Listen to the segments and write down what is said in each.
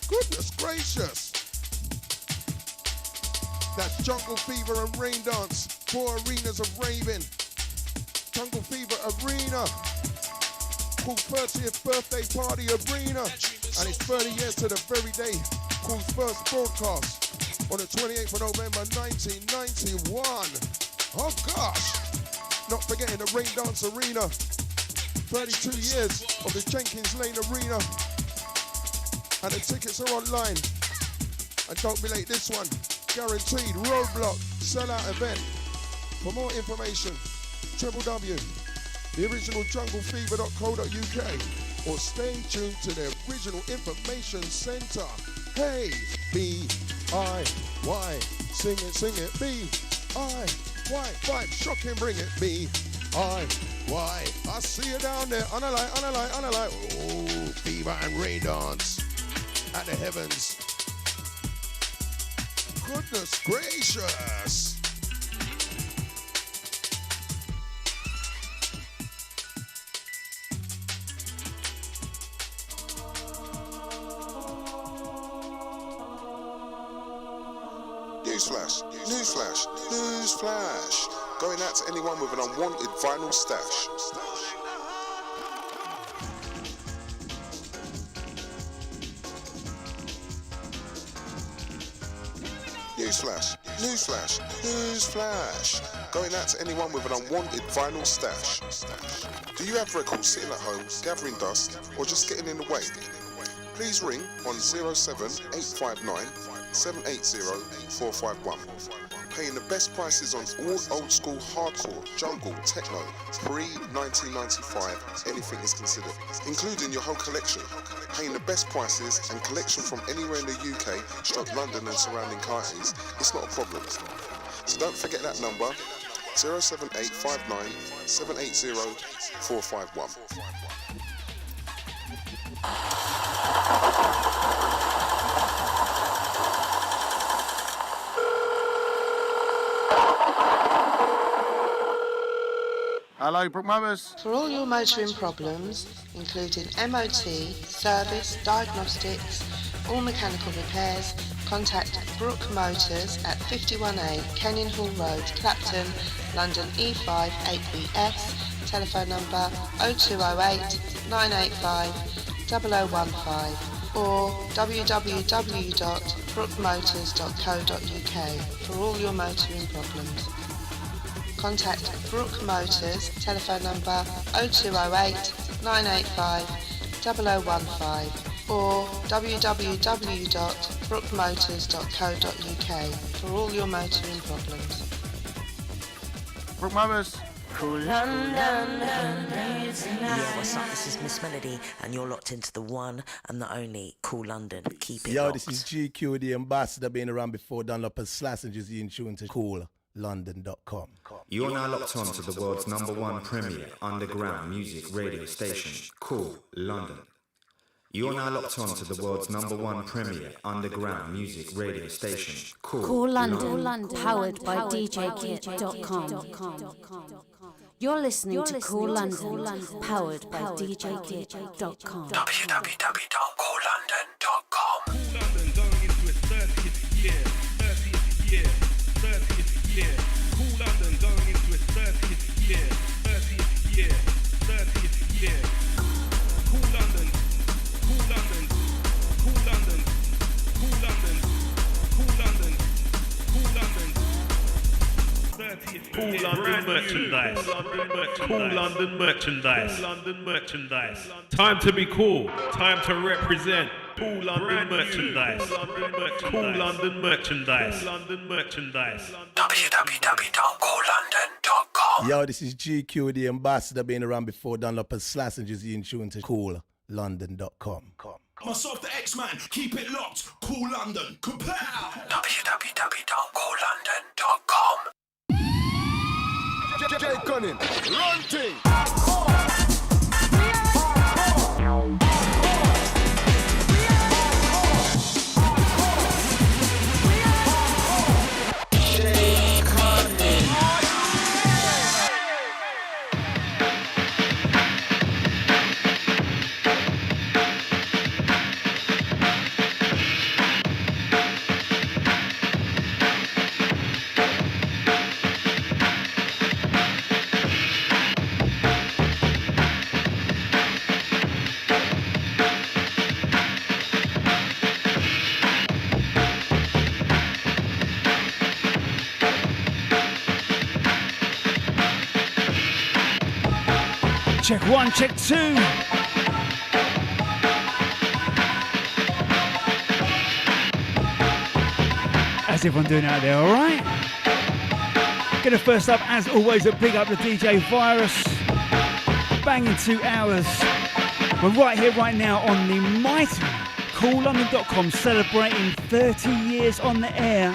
Goodness gracious. That's Jungle Fever and Rain Dance. 4 arenas of raving. Jungle Fever Arena. Called 30th Birthday Party Arena. And it's 30 years to the very day. Called first broadcast on the 28th of November 1991. Oh gosh. Not forgetting the Rain Dance Arena. 32 years of the Jenkins Lane Arena. And the tickets are online. And don't be late, this one. Guaranteed, roadblock, sellout event. For more information, www.theoriginaljunglefever.co.uk or stay tuned to the Original Information Centre. Hey, B-I-Y, sing it, B-I-Y, vibe, shocking, bring it, B-I-Y. I see you down there, analyze. Oh, Fever and Rain Dance at the heavens. Goodness gracious. Newsflash. Going out to anyone with an unwanted vinyl stash. Newsflash. Going out to anyone with an unwanted vinyl stash. Do you have records sitting at home, gathering dust, or just getting in the way? Please ring on 07859 780 451. Paying the best prices on all old school hardcore, jungle, techno, pre-1995, anything is considered, including your whole collection. Paying the best prices and collection from anywhere in the UK, stroke London and surrounding counties, it's not a problem. So don't forget that number, 07859 780 451. Hello, Brook Mothers. For all your motoring problems, including MOT, service, diagnostics, all mechanical repairs, contact Brook Motors at 51A Kenyon Hall Road, Clapton, London E5 8BS, telephone number 0208 985 0015 or www.brookmotors.co.uk for all your motoring problems. Contact Brook Motors, telephone number 0208 985 0015 or www.brookmotors.co.uk for all your motoring problems. Brook Mothers. Cool London. Yeah, what's up? This is Miss Melody, and you're locked into the one and the only Cool London. Keep it locked. This is GQ, the ambassador, been around before Dunlop and Slash, and just in tune to CoolLondon.com. You're now locked on to the world's #1 premier underground music radio station, Cool London. You're now locked on to the world's #1 premier underground music radio station, Cool London, powered by DJKit.com. You're listening to Cool London, powered by DJKit.com. www.coollondon.com. Cool London going into its 30th year. Cool London going into its 30th year. Cool London. Cool London merchandise. Time to be cool. Time to represent. Cool London merchandise. Cool London merchandise. www.coollondon.com. This is GQ, the ambassador, been around before Dunlop and Slash, and just in tune to CoolLondon.com. Myself, the X-Man, keep it locked. Cool London, kapow! www.coollondon.com. J. Cunning, run thing. Check 1, check 2. How's everyone doing out there, alright? Gonna first up, as always, a big up to DJ Virus. Banging 2 hours. We're right here, right now on the mighty CoolLondon.com, celebrating 30 years on the air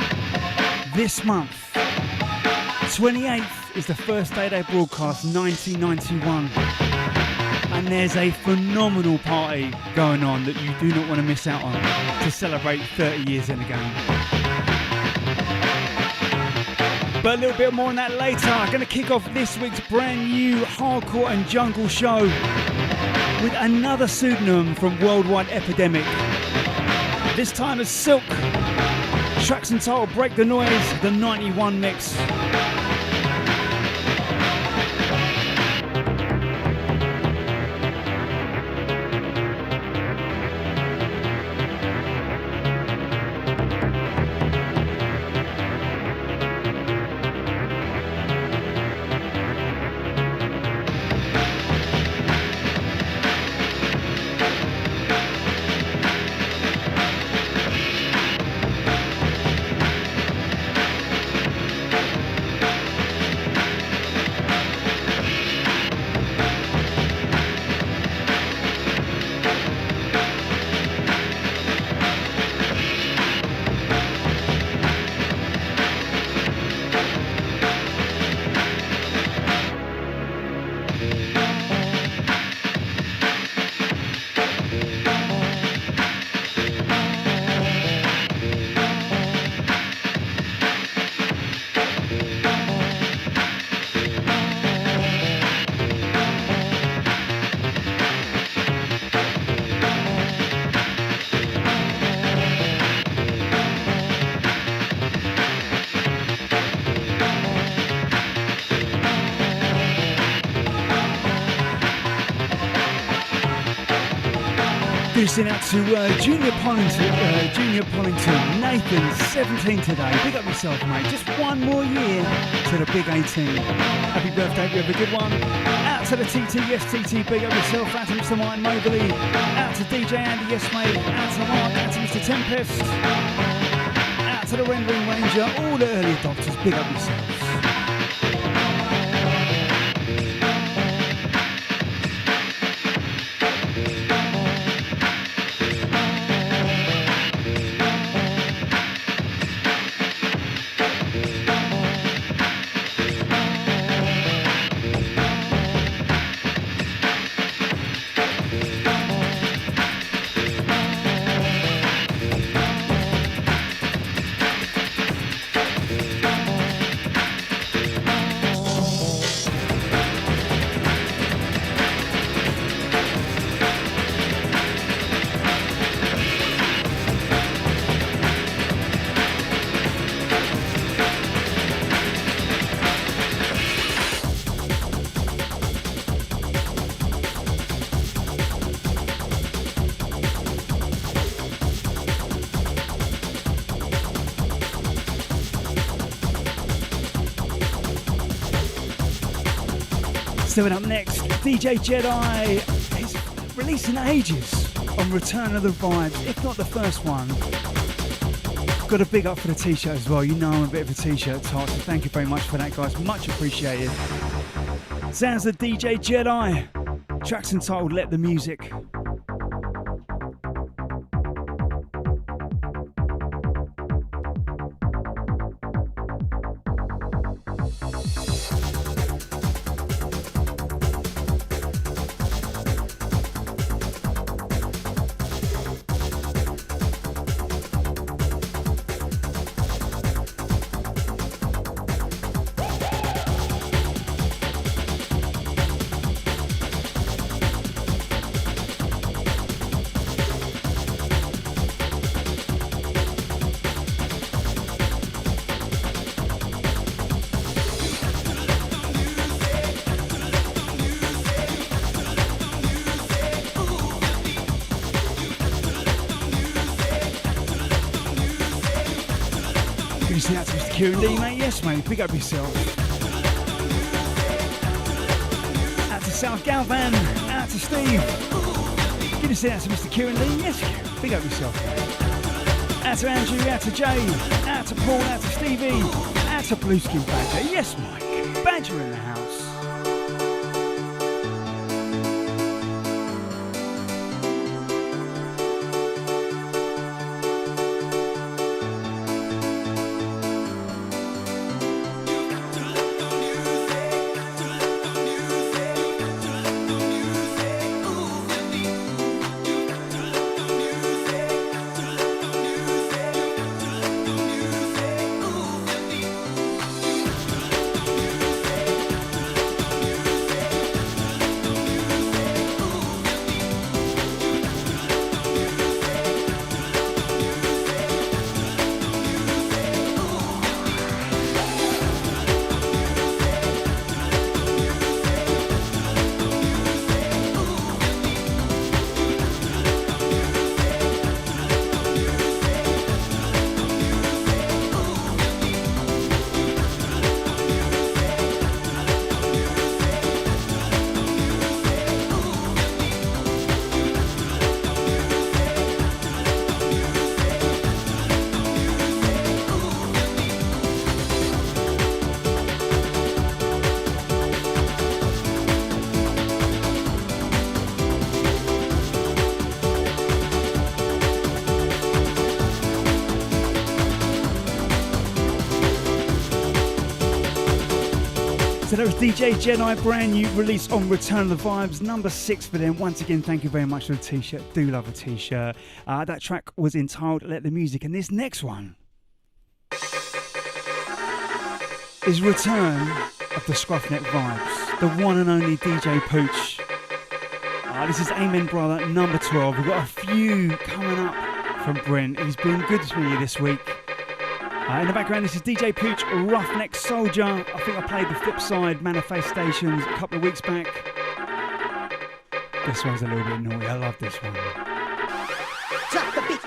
this month. 28th is the first day they broadcast, 1991. And there's a phenomenal party going on that you do not want to miss out on to celebrate 30 years in the game. But a little bit more on that later. Going to kick off this week's brand new Hardcore and Jungle show with another pseudonym from Worldwide Epidemic. This time as Silk. Tracks entitled Break the Noise, the 91 mix. Send out to Junior Pollington, Nathan, 17 today. Big up yourself, mate. Just one more year to the big 18. Happy birthday, you have a good one. Out to the TT, yes TT, big up yourself. Out to Mr. Martin Mobley. Out to DJ Andy, yes mate. Out to Mark, out to Mr. Tempest. Out to the Rendering Ranger, all the early adopters, big up yourselves. Stepping up next, DJ Jedi is releasing Ages on Return of the Vibes, if not the first one. Got a big up for the t-shirt as well. You know I'm a bit of a t-shirt type, so thank you very much for that, guys. Much appreciated. Sounds of DJ Jedi. Track's entitled Let the Music. Out to Mr. Kieran D, mate. Yes, mate. Big up yourself. Out to South Galvan, out to Steve. Give a shout out to Mr. Kieran Lee. Yes, Kieran, big up yourself, mate. Out to Andrew, out to Jay, out to Paul, out to Stevie, out to Blue Skin Badger. Yes, Mike, Badger in the house. So that was DJ Jedi, brand new release on Return of the Vibes, number 6 for them. Once again, thank you very much for the t-shirt. Do love a t-shirt. That track was entitled Let the Music, and this next one is Return of the Scruffneck Vibes, the one and only DJ Pooch. This is Amen Brother, number 12. We've got a few coming up from Brent. He's been good to me this week. In the background, this is DJ Pooch, Roughneck Soldier. I think I played the flip side, Manifestations, a couple of weeks back. This one's a little bit naughty. I love this one. Drop the beat.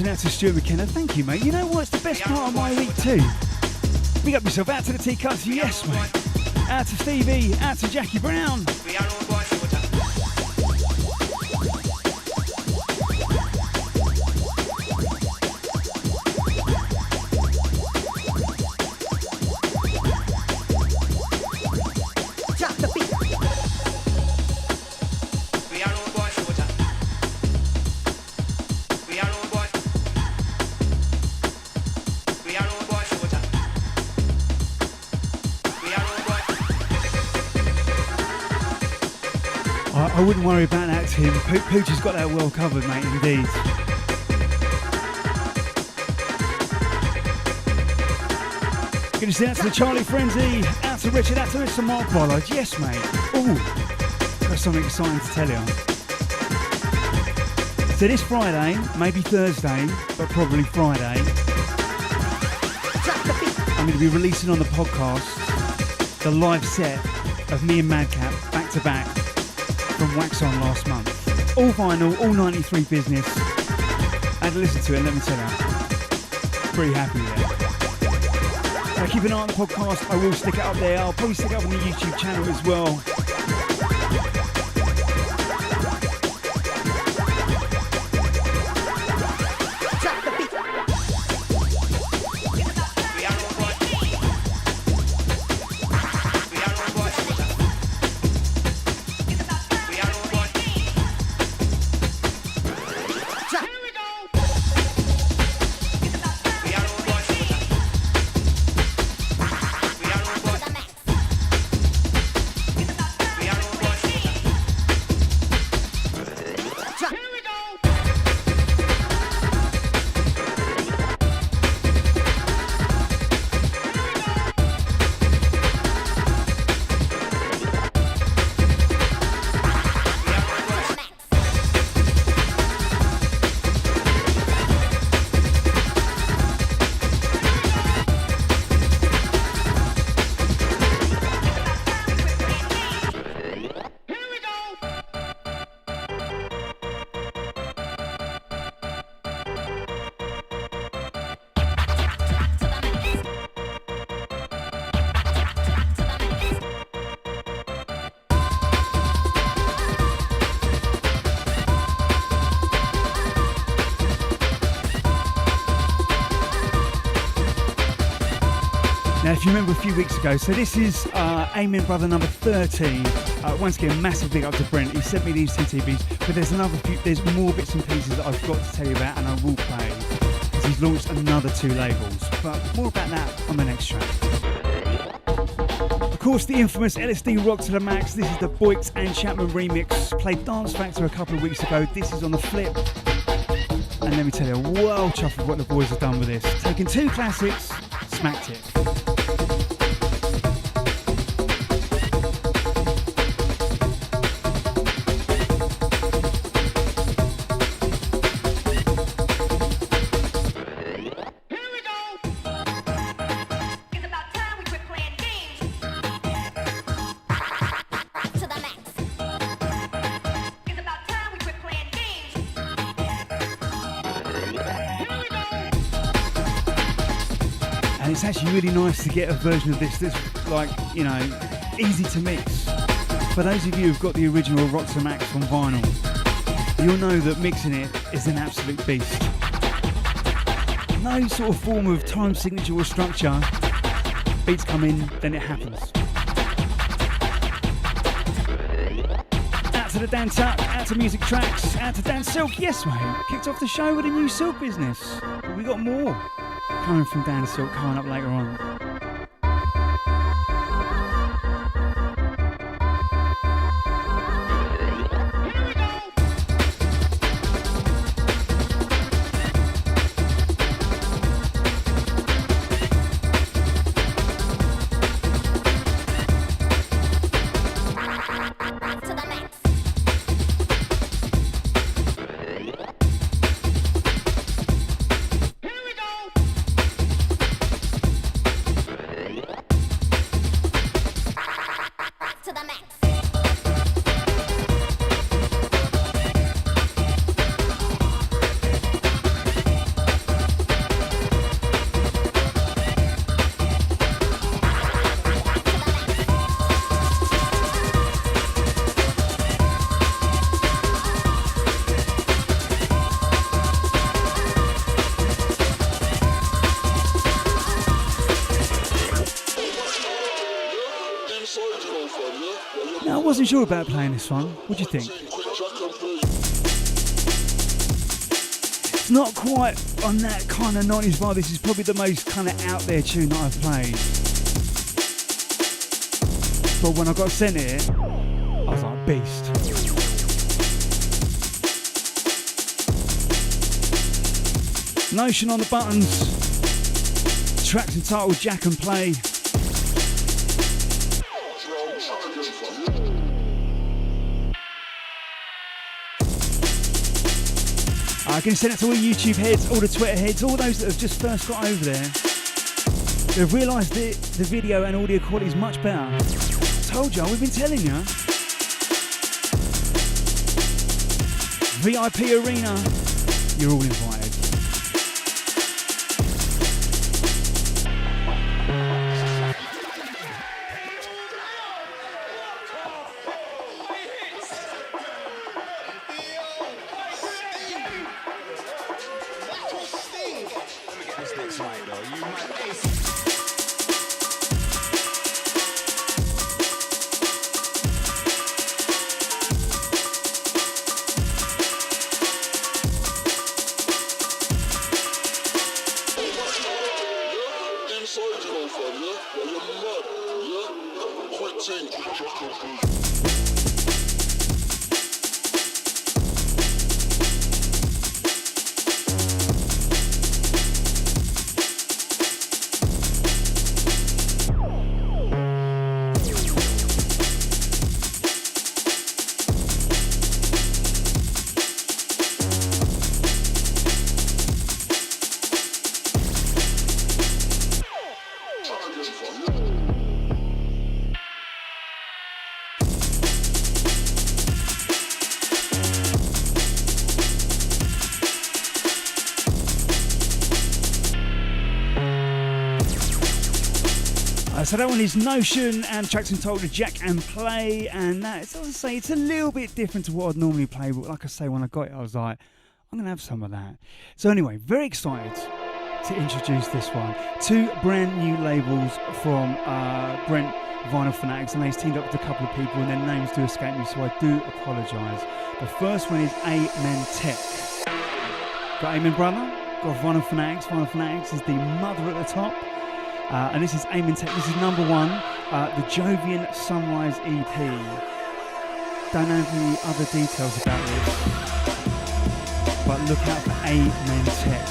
Out to Stuart McKenna, thank you, mate. You know what? It's the best part of my week too. Big up yourself. Out to the T-Cuts, yes, mate. Out to Stevie, out to Jackie Brown. I wouldn't worry about that, Tim. Pooch has got that well covered, mate, indeed. Going to send out to the Charlie Frenzy, out to Richard, out to Mr. Mark Bollard. Yes, mate. Ooh, got something exciting to tell you. So this Friday, maybe Thursday, but probably Friday, I'm going to be releasing on the podcast the live set of me and Madcap back to back from Wax On last month. All vinyl, all 93 business. I had to listen to it, and let me tell you, pretty happy with it. So keep an eye on the podcast. I will stick it up there. I'll probably stick it up on the YouTube channel as well. Now, if you remember a few weeks ago, so this is Amen Brother number 13. Once again, massive big up to Brent. He sent me these TTBs, but there's more bits and pieces that I've got to tell you about, and I will play, because he's launched another 2 labels. But more about that on the next track. Of course, the infamous LSD Rock to the Max. This is the Boyks and Chapman remix. Played Dance Factor a couple of weeks ago. This is on the flip. And let me tell you, well chuffed with what the boys have done with this. Taking 2 classics, smacked it. And it's actually really nice to get a version of this that's, like, you know, easy to mix. For those of you who've got the original Roxy Max on vinyl, you'll know that mixing it is an absolute beast. No sort of form of time signature or structure. Beats come in, then it happens. Out to the Dan Tuck, out to Music Tracks, out to Dan Silk. Yes, mate. Kicked off the show with a new Silk business. But we got more coming from Dan Silk coming up later on. Now, I wasn't sure about playing this one. What do you think? It's not quite on that kind of 90s vibe. This is probably the most kind of out there tune that I've played. But when I got sent it, I was like, beast. Notion on the buttons. Track's entitled Jack and Play. I can send it to all the YouTube heads, all the Twitter heads, all those that have just first got over there. They've realised that the video and audio quality is much better. Told you, we've been telling you. VIP Arena, you're all invited. So that one is Notion, and tracks entitled Jack and Play, and that's, as I say, it's a little bit different to what I'd normally play, but like I say, when I got it, I was like, I'm going to have some of that. So anyway, very excited to introduce this one. Two brand new labels from Brent Vinyl Fanatics, and he's teamed up with a couple of people, and their names do escape me, so I do apologise. The first one is Amen Tech. Got Amen Brother, got Vinyl Fanatics. Vinyl Fanatics is the mother at the top. And this is Amen Tech. This is number one, the Jovian Sunrise EP. Don't know any other details about this, but look out for Amen Tech.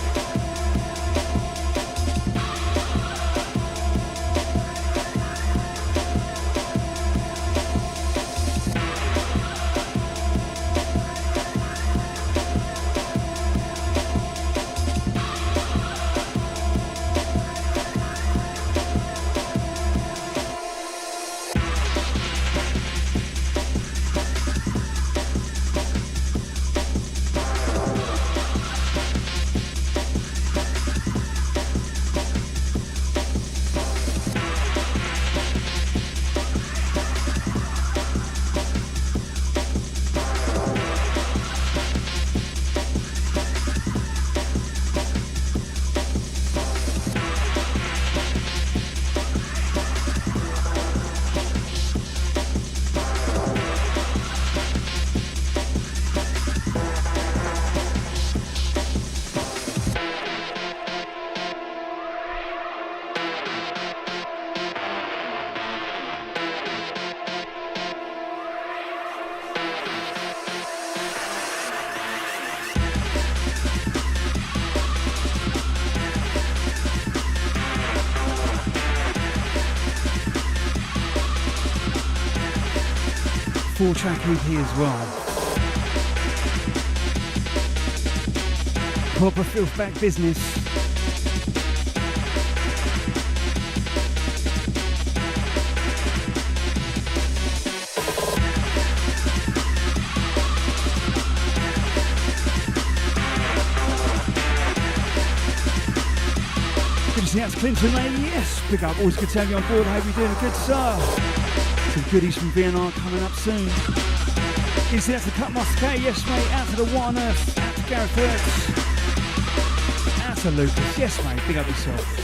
Four-track EP as well. Proper filth back business. Good to see that's Clinton, mate. Yes, big up. Always good to have you on board. I hope you're doing a good, sir. Some goodies from VNR coming up soon. You see that's the Cut Master K, yes mate, out to the What on Earth, out to Gareth Hertz, out to Lucas, yes mate, big up yourself.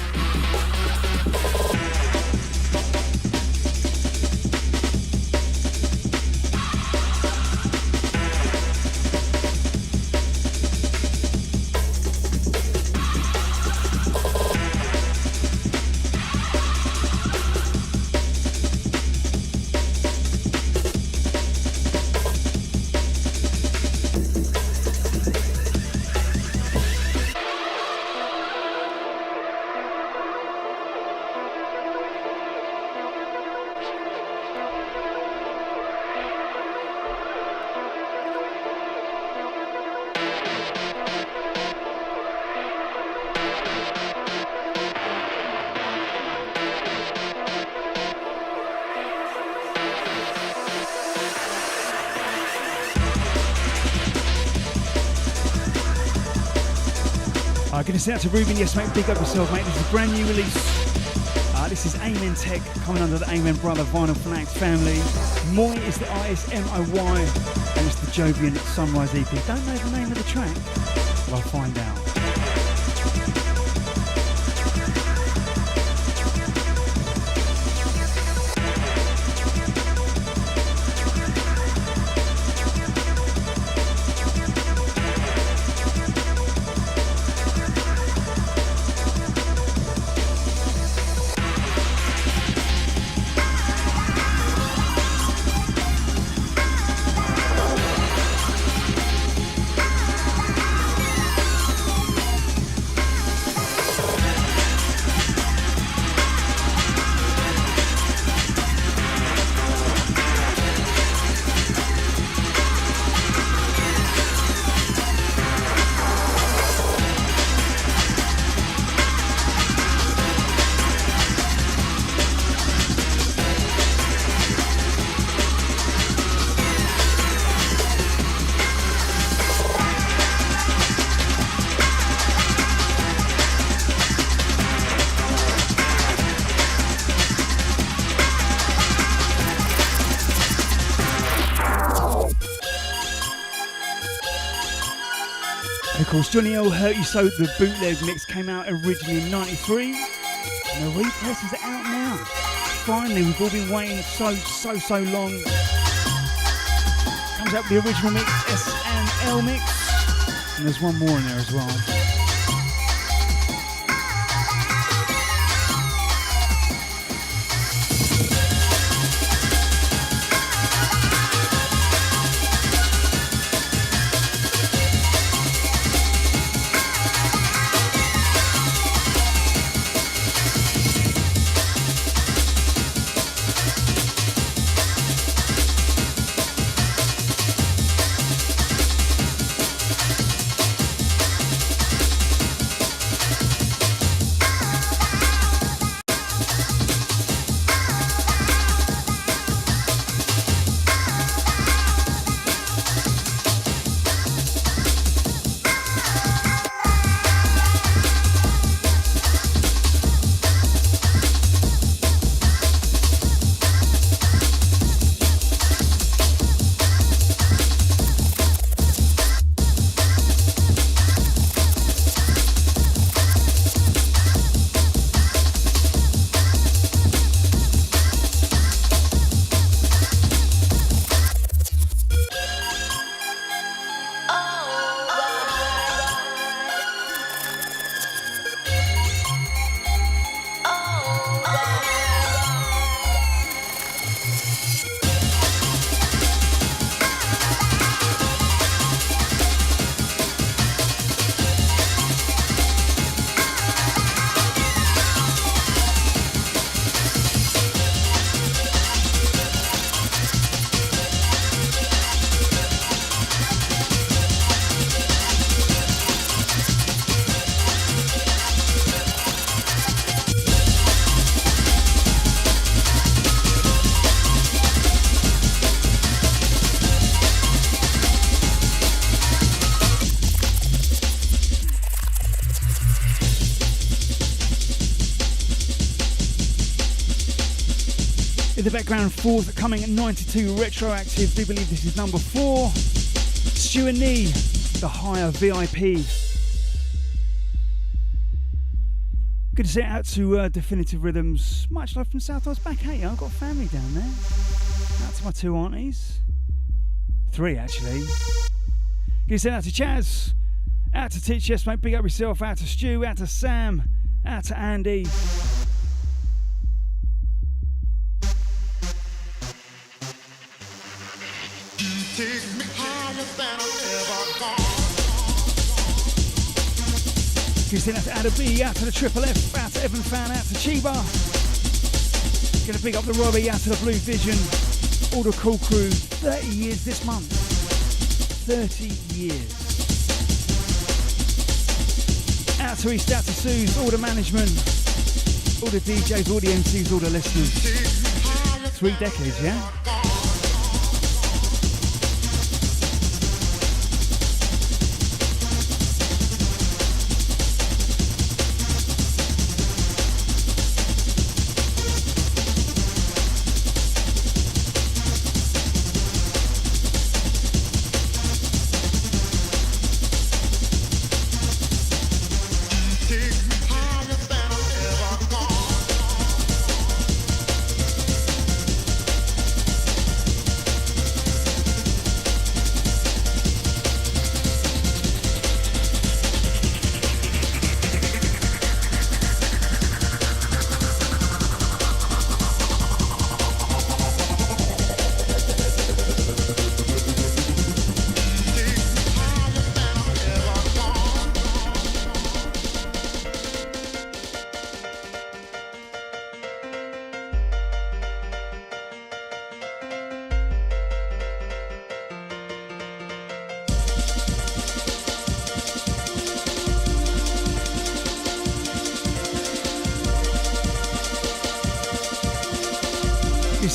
Gonna send out to Ruben, yes mate, big up yourself mate, this is a brand new release. This is Amen Tech, coming under the Amen Brother Vinyl Fanatics family. Moy is the artist, M-O-Y, and it's the Jovian Sunrise EP. Don't know the name of the track, but I'll find out. course, Johnny L. Hurt You So, the bootleg mix came out originally in 93. And the repress is out now. Finally, we've all been waiting so long. Comes out with the original mix, S&L mix. And there's one more in there as well. In the background, forthcoming at 92 Retroactive. Do believe this is number 4. Stu and Nee, The Higher VIP. Good to set out to Definitive Rhythms. Much love from South. I was back at you. I've got family down there. Out to my 2 aunties. 3 actually. Good to set out to Chaz. Out to Teach Yes, mate. Big up yourself. Out to Stu. Out to Sam. Out to Andy. Take me higher than I've ever gone. Good to out to Ada B. Out to the Triple F. Out to Evan Fan. Out to Chiba. Gonna big up the Robbie. Out to the Blue Vision. All the cool crew. 30 years this month. 30 years. Out to East, out to Suze, all the management, all the DJs, all the MCs, all the listeners. 3 decades, yeah?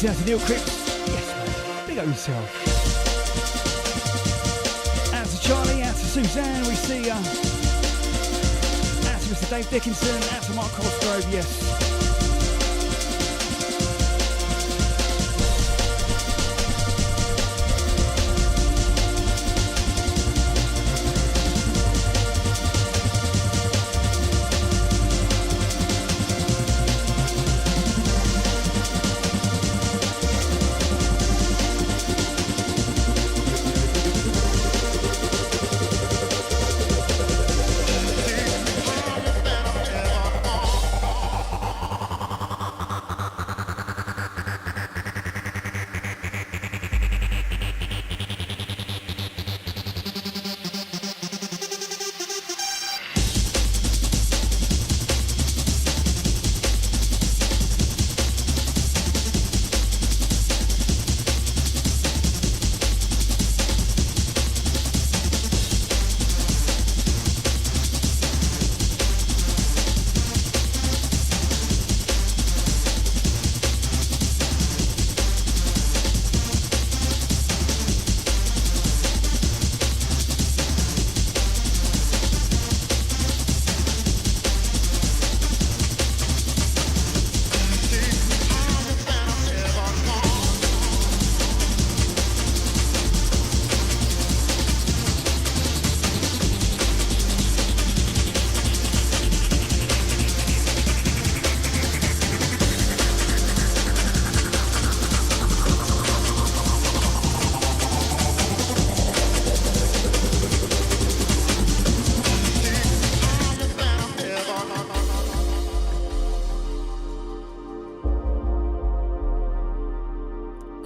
Out to Neil Cripps. Yes, man. Big up yourself. Out to Charlie, out to Suzanne, we see ya. Out to Mr. Dave Dickinson, out to Mark Cosgrove, yes.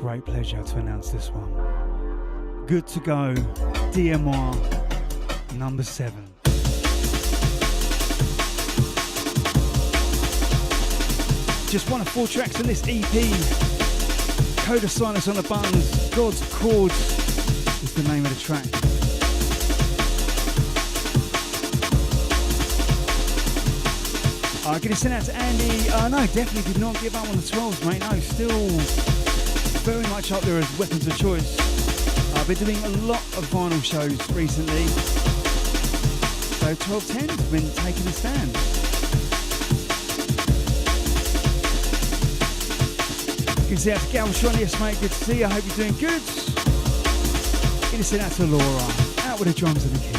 Great pleasure to announce this one. Good to Go, DMR, number 7. Just one of 4 tracks on this EP. Code of Silence on the Buns, God's Chords is the name of the track. I'm going to send out to Andy. No, definitely did not give up on the 12s, mate. No, still very much up there as weapons of choice. I've been doing a lot of vinyl shows recently, so 1210's been taking a stand. Good to see out to Gal Sean, yes mate, good to see you, I hope you're doing good. Good to send out to Laura, out with the drums and the keys.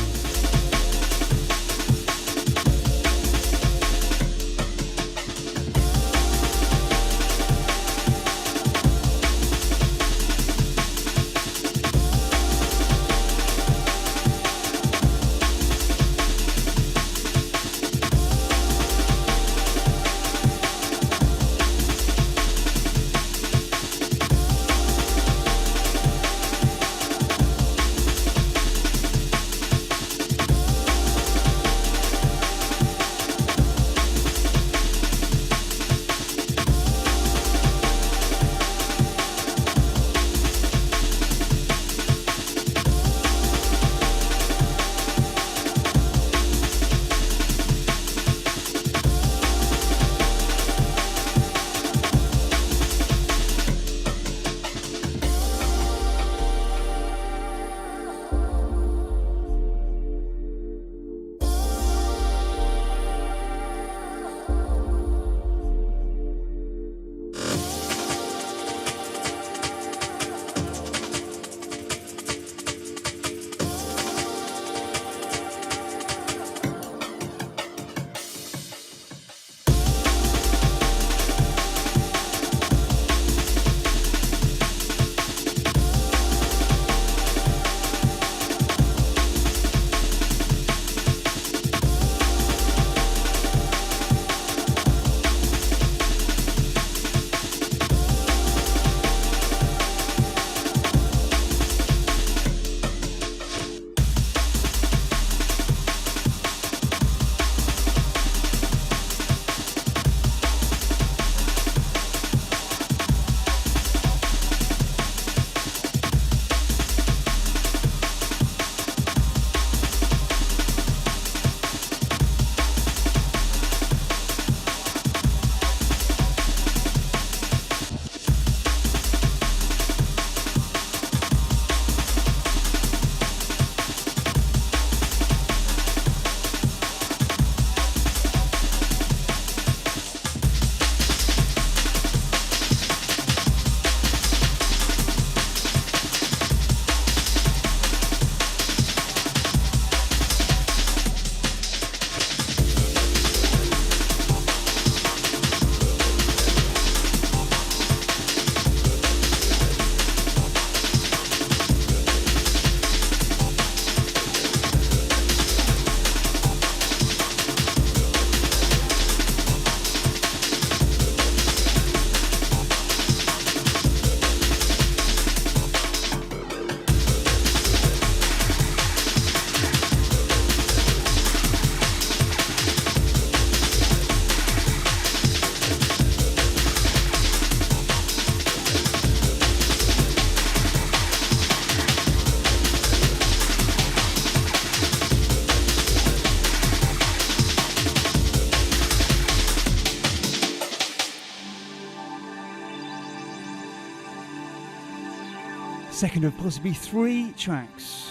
Second of possibly 3 tracks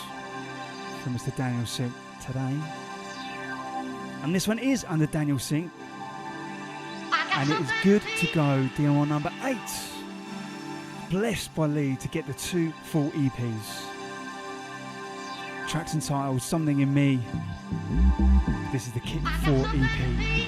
from Mr. Daniel Sink today. And this one is under Daniel Sink. And it is Good to Go, DMR number 8. Blessed by Lee to get the 2 full EPs. Tracks entitled Something in Me. This is the Kick 4 EP.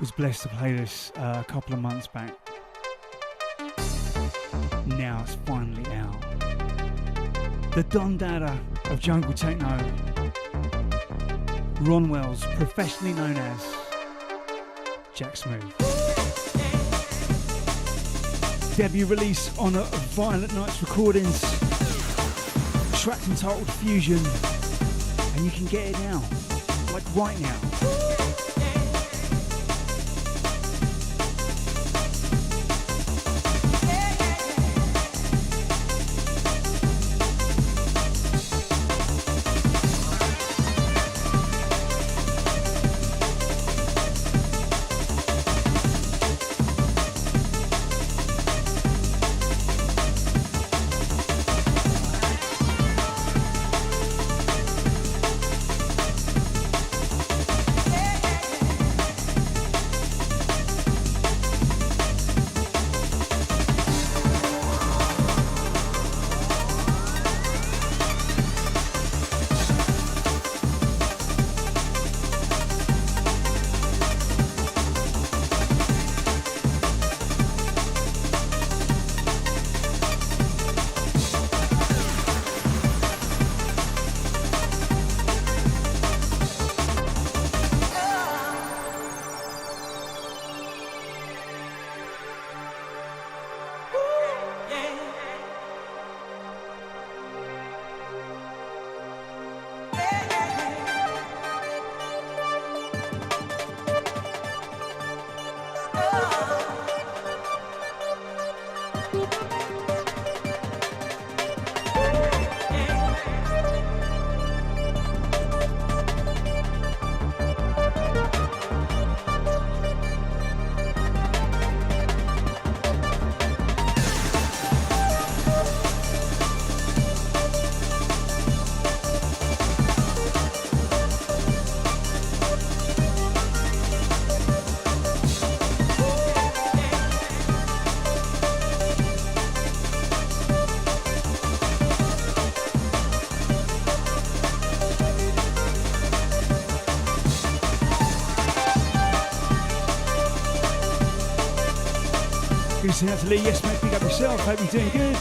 Was blessed to play this a couple of months back. Now it's finally out. The Don Dada of jungle techno, Ron Wells, professionally known as Jack Smooth. Debut release on a Violent Nights Recordings, track entitled Fusion, and you can get it now, like right now. Listen out to Lee, yes mate, big up yourself, hope you're doing good.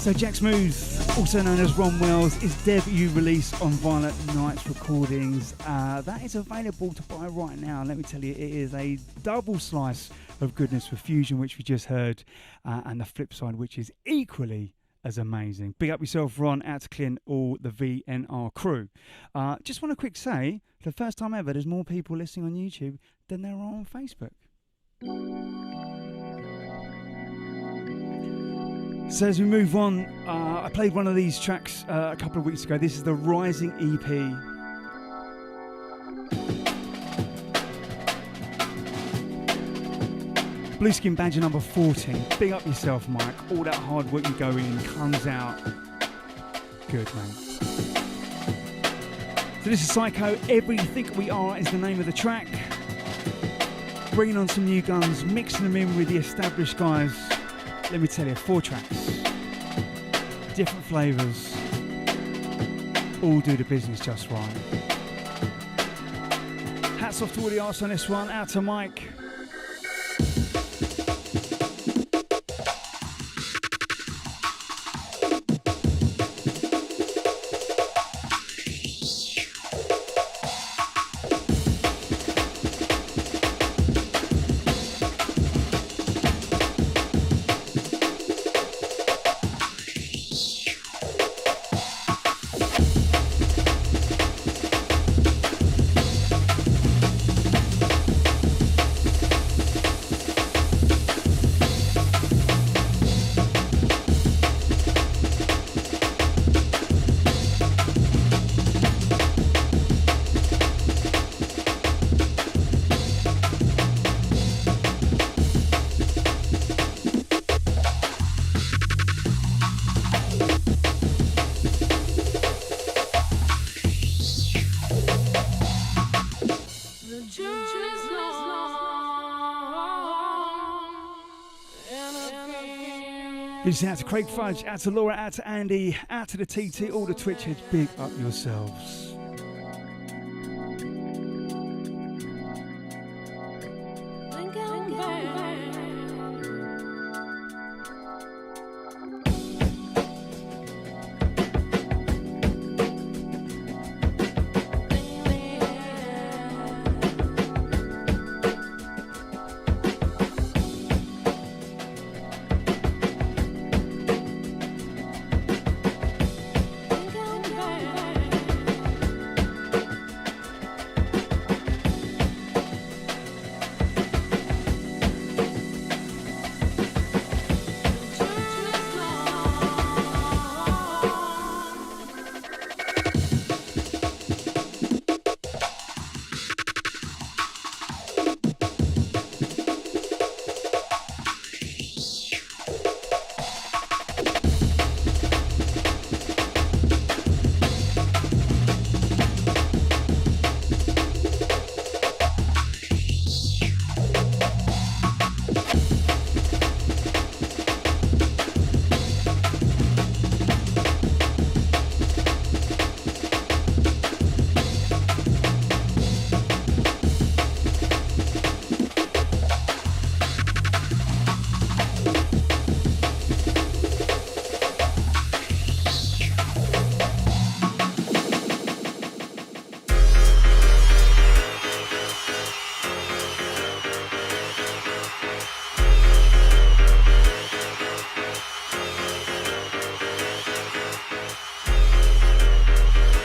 So Jack Smooth, also known as Ron Wells, his debut release on Violent Nights Recordings. That is available to buy right now. Let me tell you, it is a double slice of goodness for Fusion, which we just heard, and the flip side, which is equally as amazing. Big up yourself, Ron, out to Clint, all the VNR crew. Just want to quick say, for the first time ever, there's more people listening on YouTube than there are on Facebook. So as we move on, I played one of these tracks a couple of weeks ago. This is the Rising EP. Blueskin Badger number 14. Big up yourself, Mike. All that hard work you go in comes out good, man. So this is Psycho. Everything We Are is the name of the track. Bringing on some new guns, mixing them in with the established guys. Let me tell you, 4 tracks, different flavours, all do the business just right. Hats off to all the artists on this one, out to Mike. This is out to Craig Fudge, out to Laura, out to Andy, out to the TT, all the Twitch heads. Big up yourselves.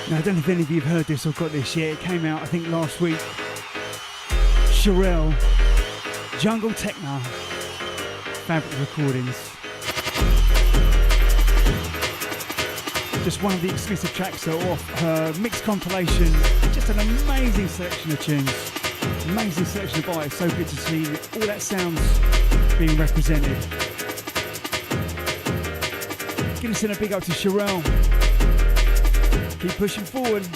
Now, I don't know if any of you have heard this or got this yet. It came out, I think, last week. Sherelle, Jungle Techno, Fabric Recordings. Just one of the exclusive tracks that are off her mixed compilation. Just an amazing selection of tunes. Amazing selection of artists. So good to see all that sounds being represented. Gonna send a big up to Sherelle. Keep pushing forward.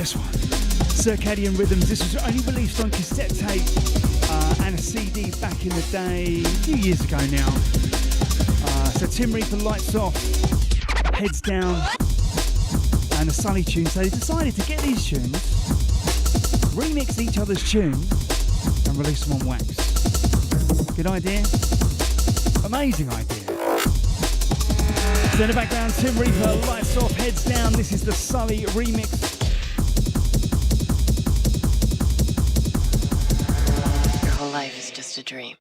this one. Circadian Rhythms. This was only released on cassette tape and a CD back in the day, a few years ago now. So Tim Reaper, Lights Off, Heads Down, and the Sully tune. So they decided to get these tunes, remix each other's tune, and release them on wax. Good idea? Amazing idea. So in the background, Tim Reaper, Lights Off, Heads Down. This is the Sully remix. Your whole life is just a dream.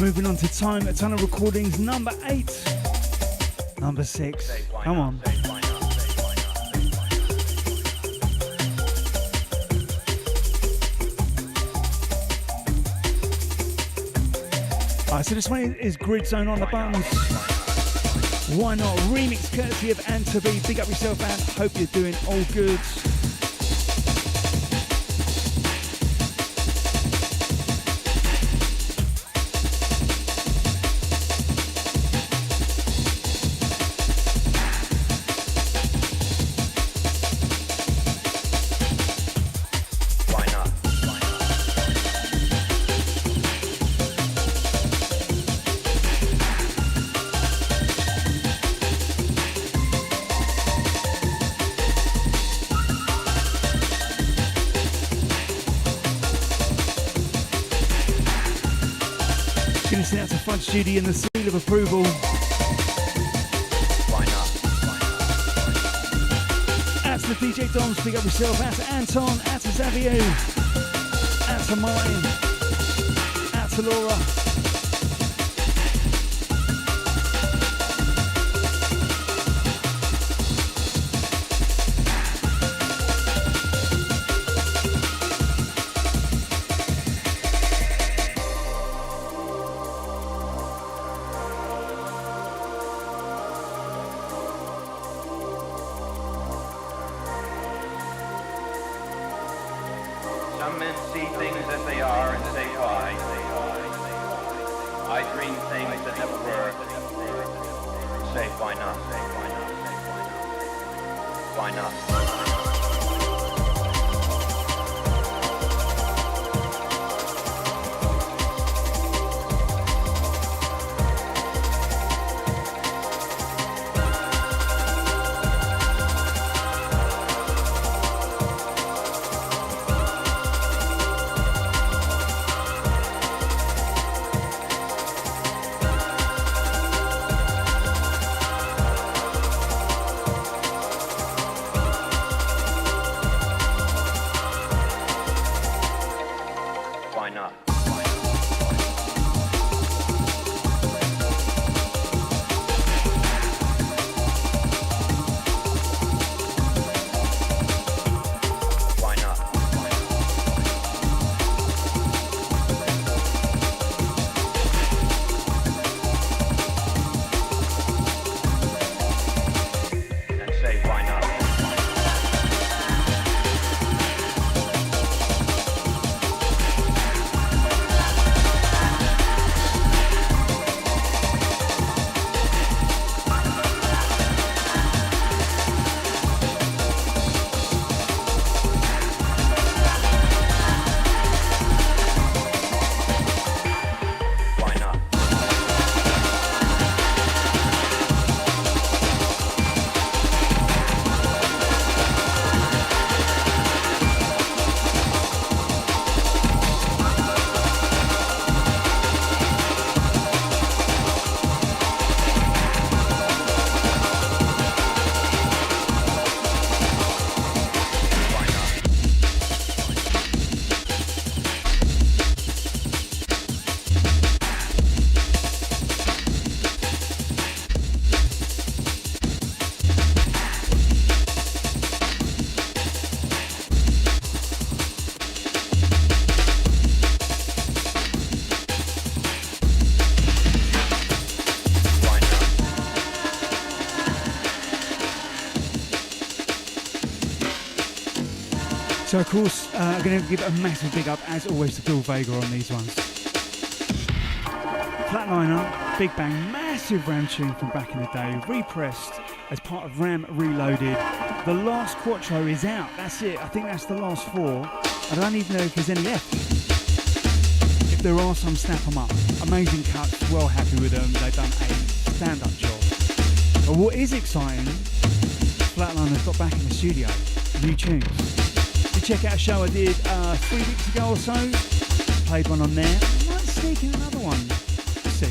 Moving on to Time, a Ton of Recordings, number 8, number 6. Come on. Alright, so this one is Grid Zone on the buttons. Why not? Remix courtesy of Antabi. Big up yourself, Ant. Hope you're doing all good. Judy and the seal of approval. Why not? Out to the DJ Dom, speak up yourself. Out to Anton, out to Xavier, out to Martin, out to Laura. Some men see things as they are and say why. I dream things that never were. Say why not? Why not? So of course, I'm going to give a massive big up, as always, to Bill Vega on these ones. Flatliner, Big Bang, massive Ram tune from back in the day, repressed as part of Ram Reloaded. The last Quattro is out, that's it, I think that's the last 4. I don't even know if there's any left. If there are some, snap them up. Amazing cuts, well happy with them, they've done a stand-up job. But what is exciting, Flatliner's got back in the studio, new tunes. You check out a show I did 3 weeks ago or so, played one on there, might sneak in another one. See.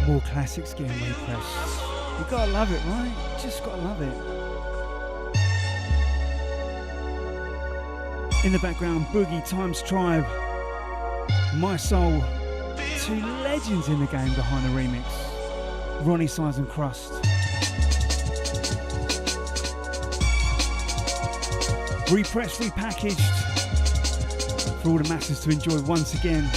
More classics getting repressed. You gotta love it, right? You just gotta love it. In the background, Boogie Times Tribe, My Soul, 2 legends in the game behind the remix. Ronnie Size and Crust. Repressed, repackaged for all the masses to enjoy once again.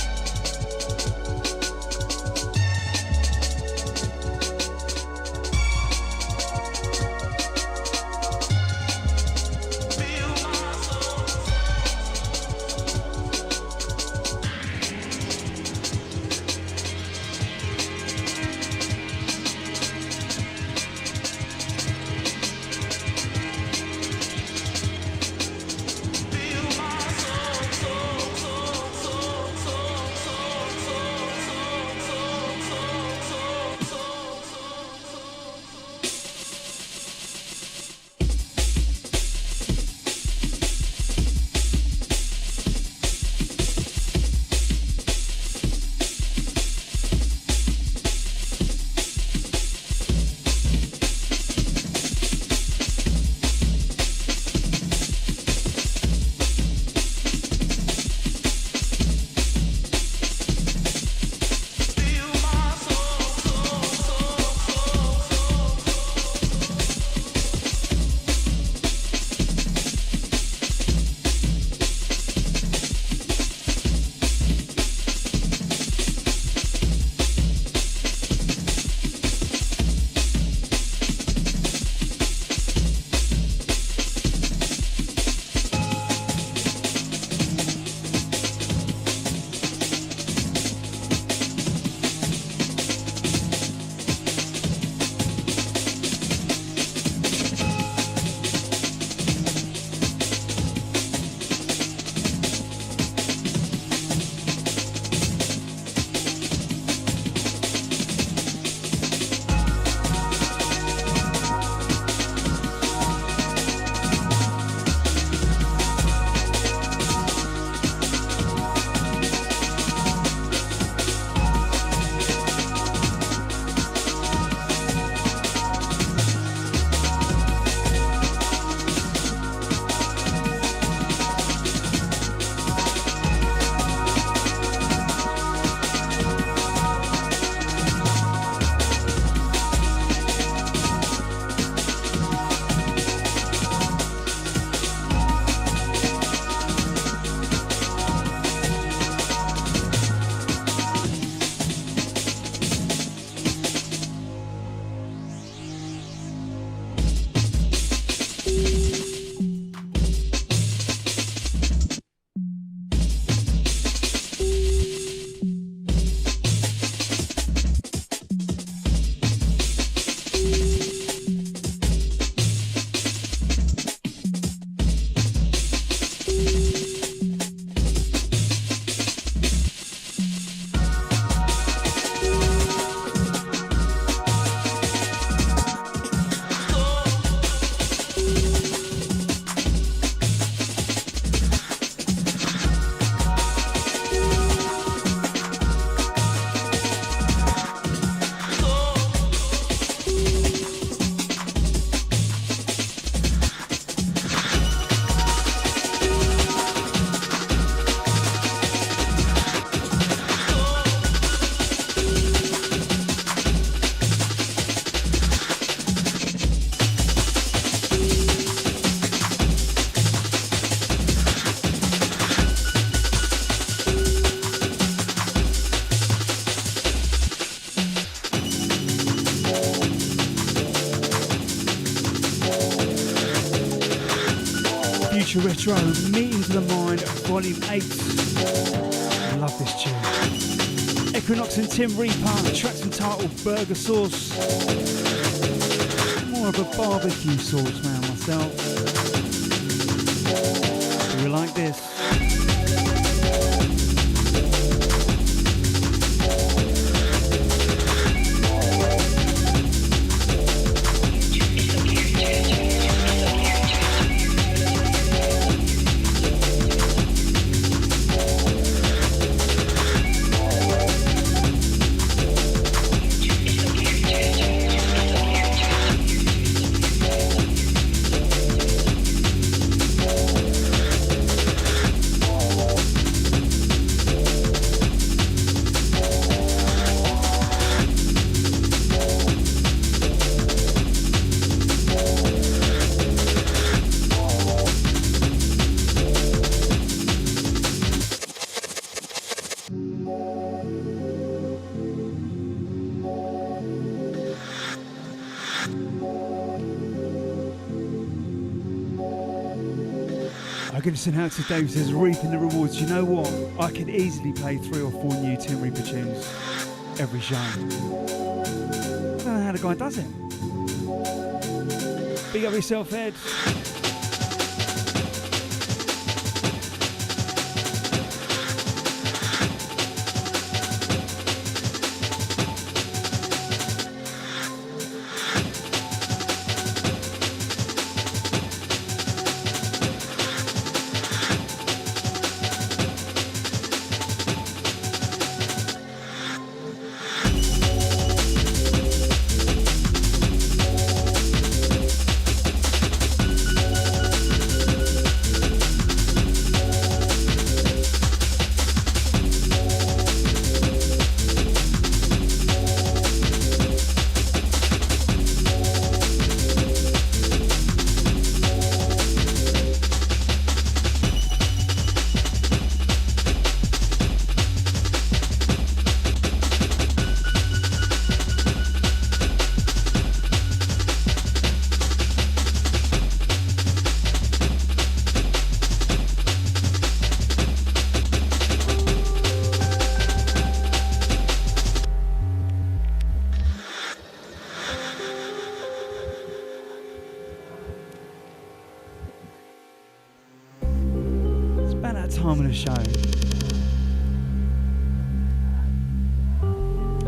Future Retro, Meeting to the Mind, Volume 8. I love this tune. Equinox and Tim Reaper, tracks entitled Burger Sauce. More of a barbecue sauce man myself. Do you like this? Gibson out to Dave says, reaping the rewards. You know what? I could easily play 3 or 4 new Tim Reaper tunes every show. I don't know how the guy does it. Big up yourself, Ed. Time of the show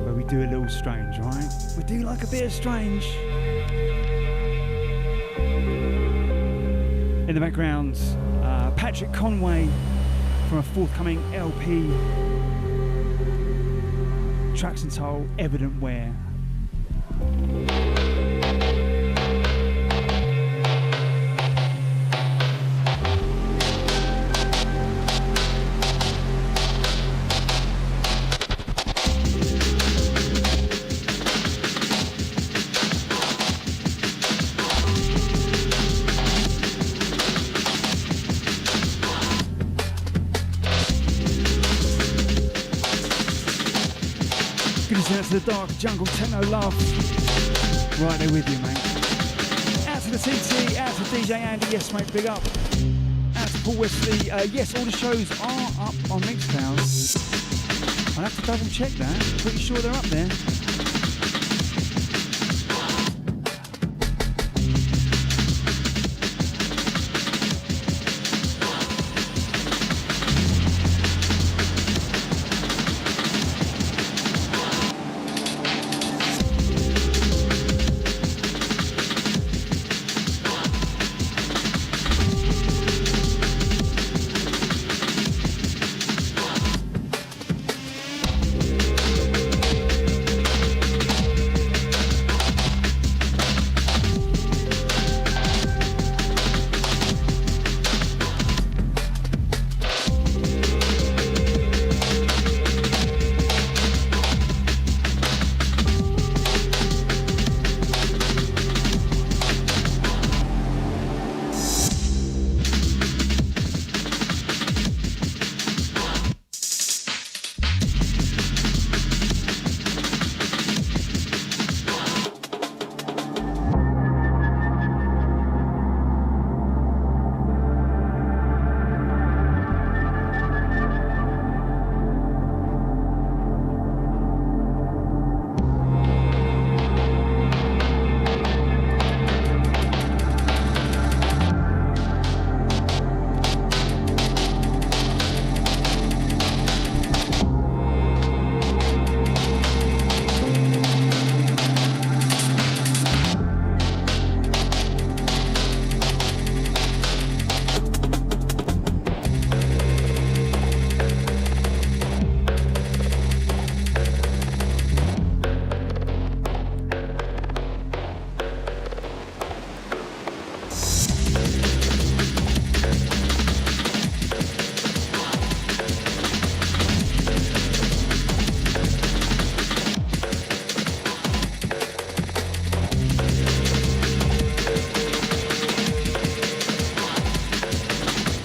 where we do a little strange, right? We do like a bit of strange. In the background, Patrick Conway from a forthcoming LP, tracks entitled Evident Wear. Out to the dark jungle techno love. Right there with you, mate. Out to the TT, out to DJ Andy, yes mate, big up. Out to Paul Wesley, yes, all the shows are up on Mixcloud. I'll have to double check that, pretty sure they're up there.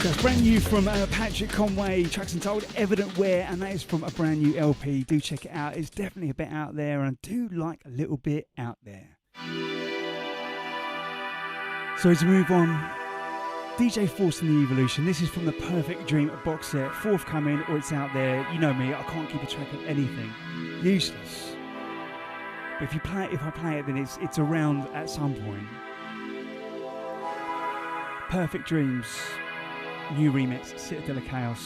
That's brand new from Patrick Conway, tracks entitled Evident Wear, and that is from a brand new LP. Do check it out. It's definitely a bit out there, and I do like a little bit out there. So as we move on, DJ Force and the Evolution. This is from the Perfect Dream box set, forthcoming, or it's out there. You know me, I can't keep a track of anything. Useless. But if I play it, then it's around at some point. Perfect Dreams. New remix, Citadel of Chaos.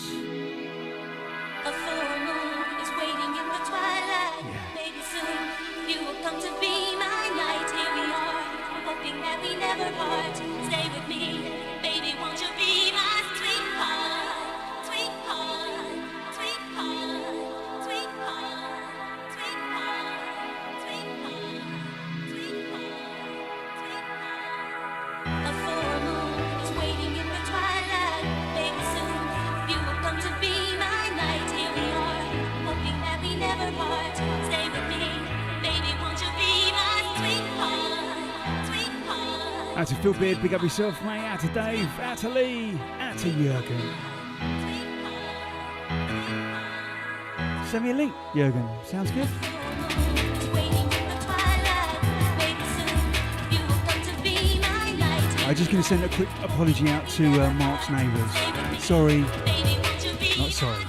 A full moon is waiting in the twilight. Maybe soon you will come to be my night. Here we are, hoping that we never part. Stay with me, baby, won't you be my sweetheart? Sweetheart, sweetheart, sweetheart, sweetheart, sweetheart, sweetheart. A full moon is waiting in the twilight. Maybe soon you will come to be my night. Here we are, hoping that we never part. Stay with me, baby, won't you be my sweetheart? Sweetheart. Out to Phil Beard, big up yourself, mate. Out to Dave, out to Lee, out to Jürgen. Send me a link, Jürgen. Sounds good. I'm just going to send a quick apology out to Mark's neighbours. Sorry, not sorry.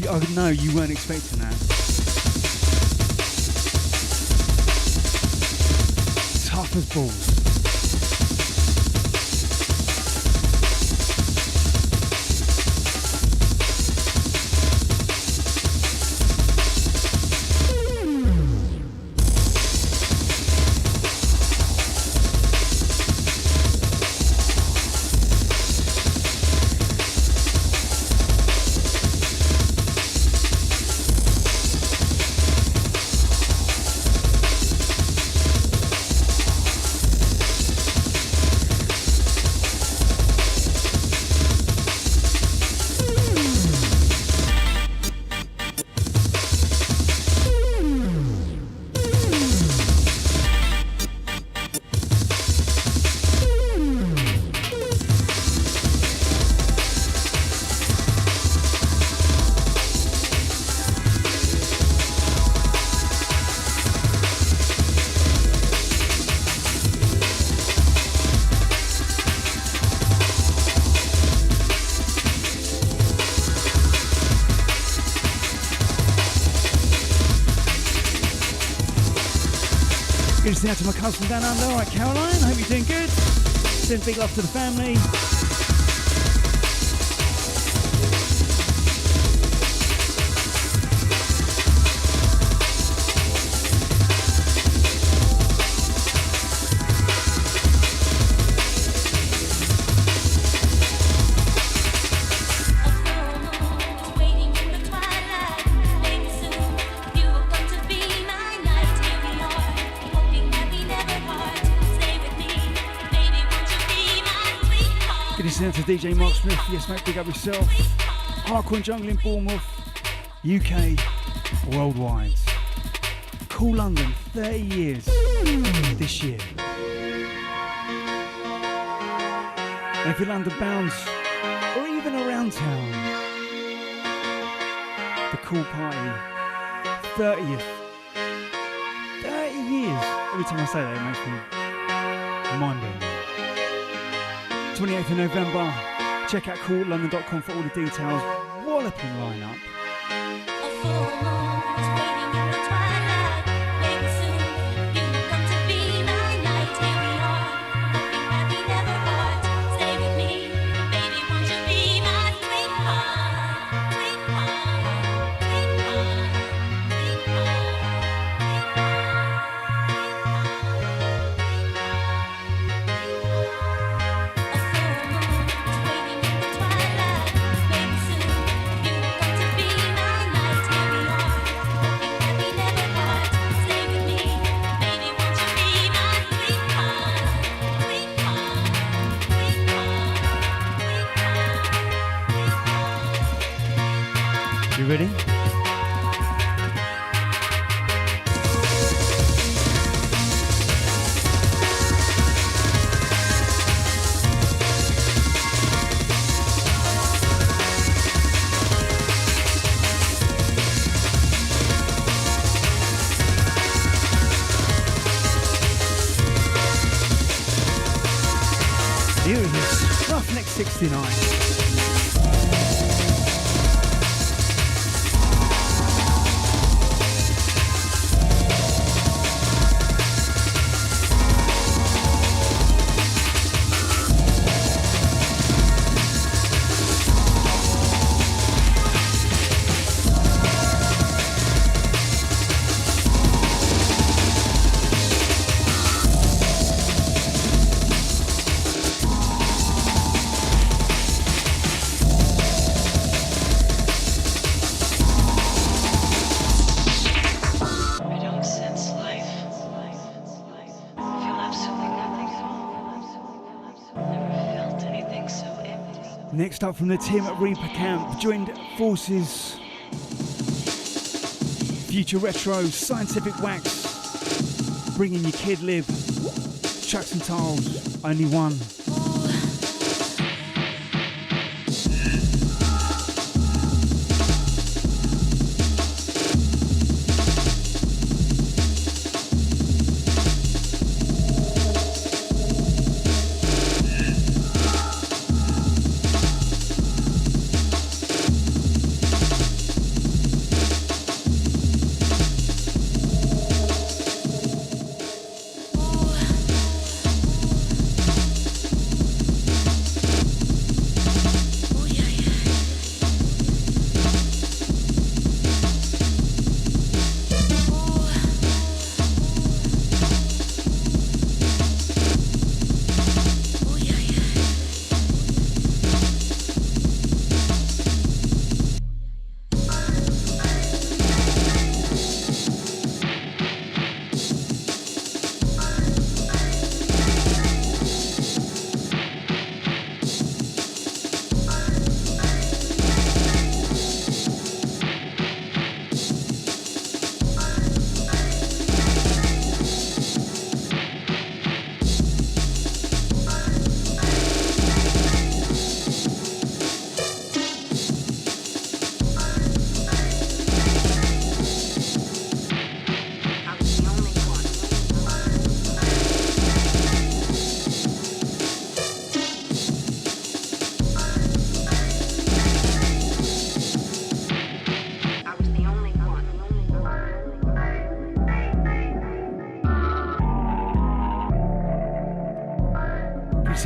I know you weren't expecting that. Tough as balls. Listening out to my cousin down under. All right, Caroline, hope you're doing good. Send big love to the family. Listening to DJ Mark Smith, yes mate, big up yourself. Hardcore Jungle in Bournemouth, UK, worldwide. Cool London, 30 years this year. And if you're London bound or even around town, the Cool Party, 30th. 30 years. Every time I say that, it makes me mind-blowing. 28th of November. Check out coollondon.com for all the details. Walloping lineup. You ready? Here it is, Roughneck 69. Next up from the team at Reaper Camp, joined forces, Future Retro, Scientific Wax, bringing you Kid Lib, Chucks and Tiles, Only One.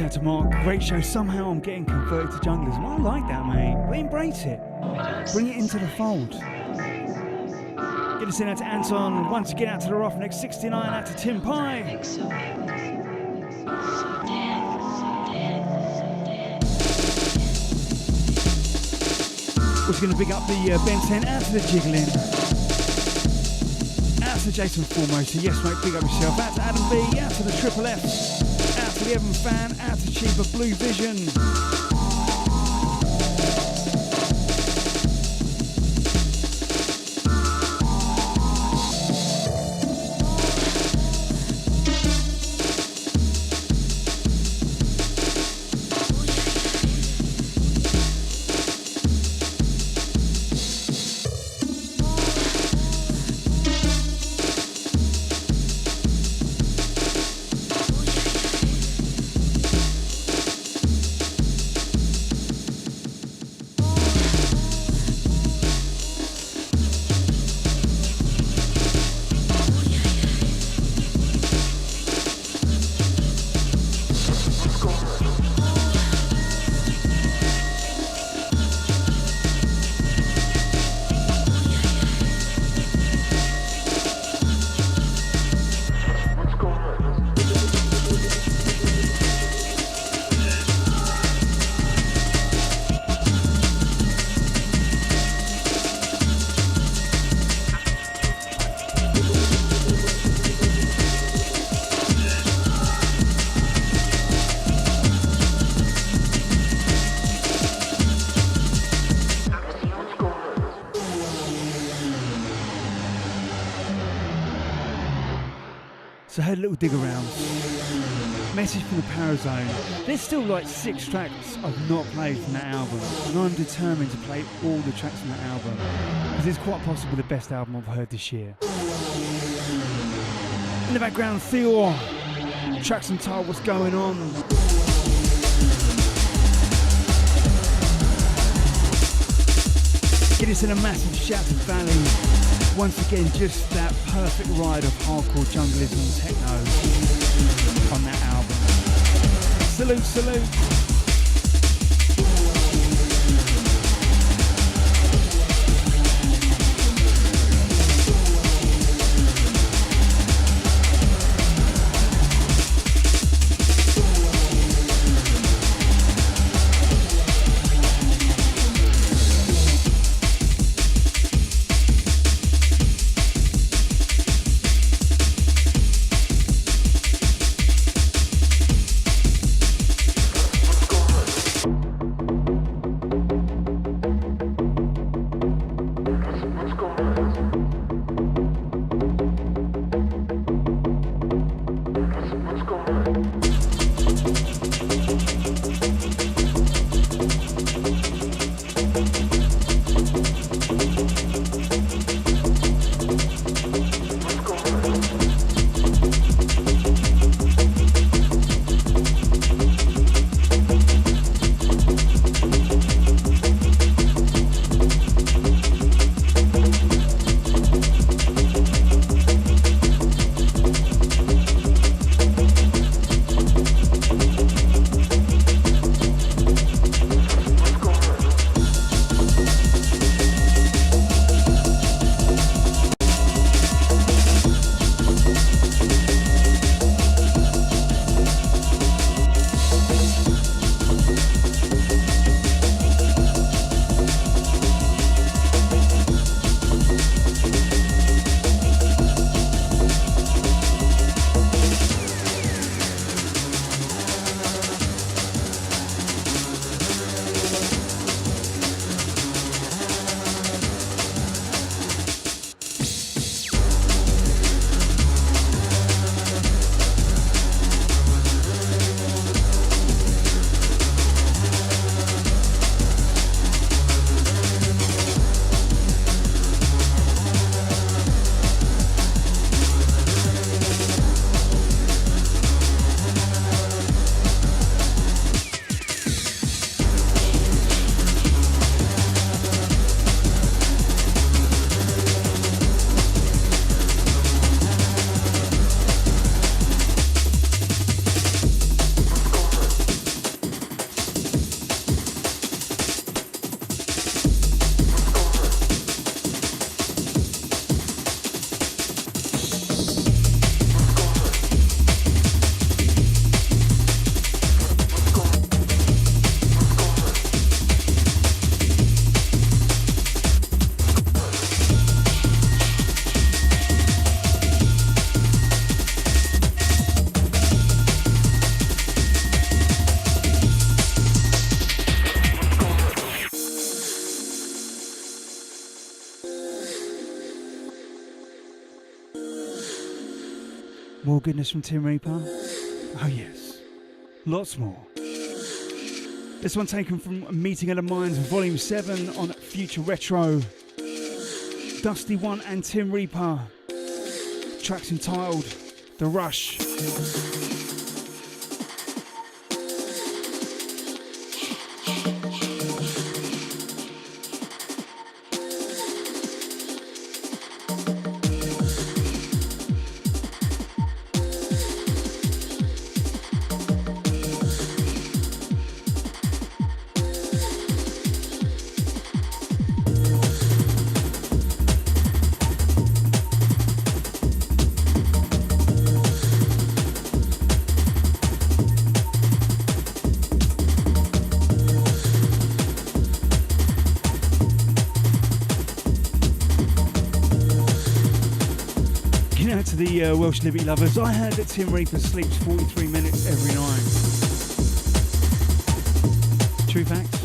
Out to Mark, great show. Somehow I'm getting converted to junglism. I like that, mate. But embrace it. Bring it into the fold. Get us in out to Anton. Once again out to the Roughneck 69, out to Tim Pye. Was going to big up the Ben 10, out to the Jiggling. Out to Jason Formosa. Yes, mate, big up yourself. Out to Adam B. Out to the Triple F. Out to the Evan Fan, out to Cheaper Blue Vision. had a little dig around. Message from the Power Zone. There's still like 6 tracks I've not played from that album, and I'm determined to play all the tracks from that album because it's quite possibly the best album I've heard this year. In the background, Theo, tracks entitled What's Going On. Getting sent a massive shout to Valley. Once again, just that perfect ride of hardcore junglism and techno on that album. Salute, salute. More goodness from Tim Reaper. Oh yes, lots more. This one taken from Meeting of the Minds, Volume 7 on Future Retro. Dusty One and Tim Reaper. Tracks entitled The Rush. To the Welsh Liberty lovers, I heard that Tim Reaper sleeps 43 minutes every night. True facts?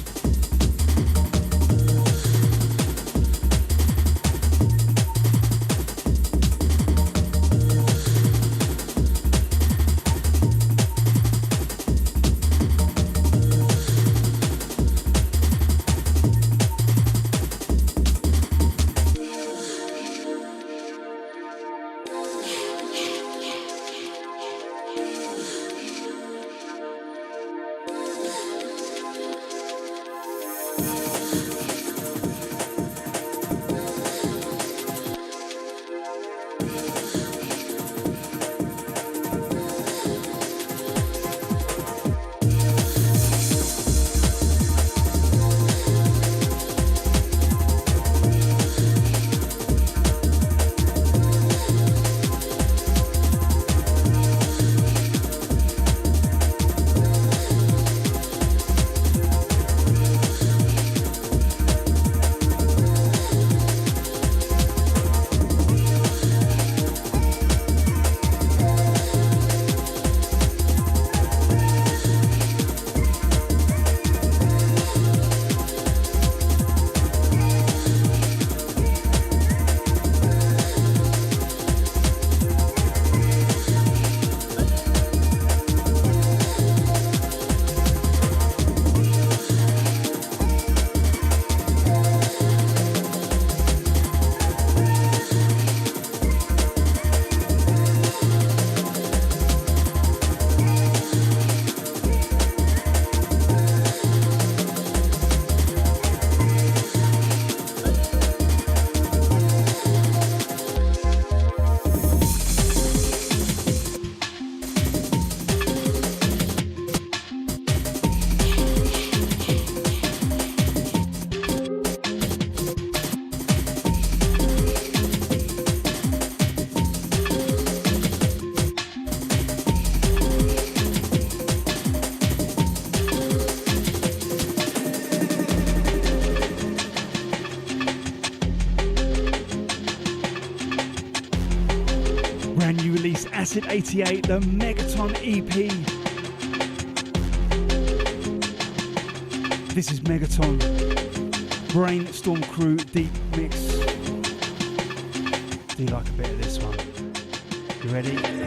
Acid 88, the Megaton EP. This is Megaton, Brainstorm Crew Deep Mix. Do you like a bit of this one? You ready?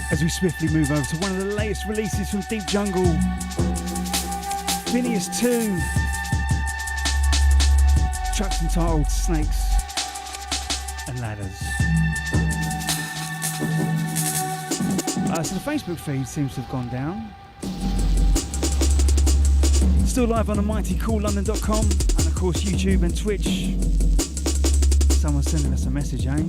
As we swiftly move over to one of the latest releases from Deep Jungle, Phineas 2, track's entitled Snakes and Ladders. So the Facebook feed seems to have gone down. Still live on the mightycoollondon.com and of course YouTube and Twitch. Someone's sending us a message, eh?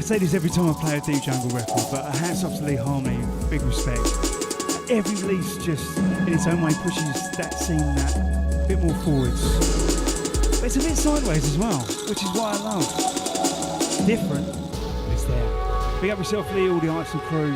say this every time I play a Deep Jungle record, but a hats off to Lee Harmony, big respect. Every release just, in its own way, pushes that scene that bit more forwards. But it's a bit sideways as well, which is what I love. Different, but it's there. Big up yourself, Lee, all the arts and crew.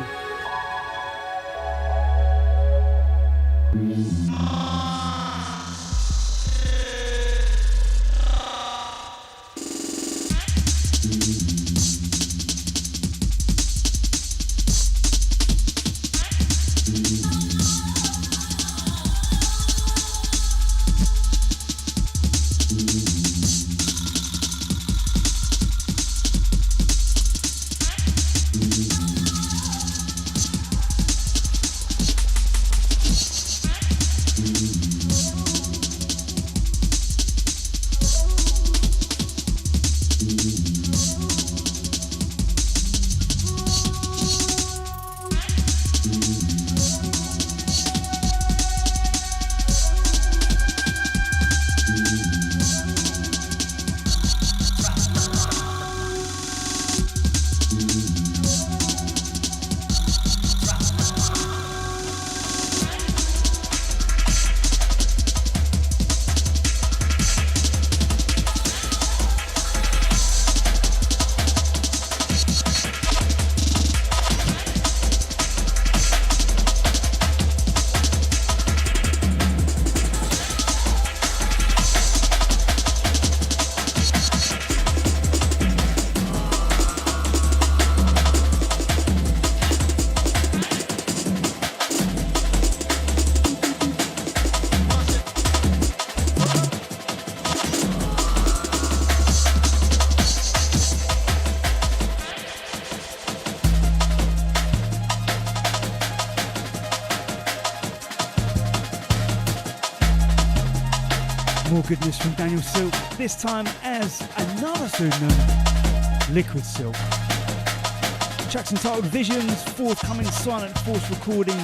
More goodness from Daniel Silk, this time as another pseudonym, Liquid Silk. Tracks entitled Visions, forthcoming Silent Force recording.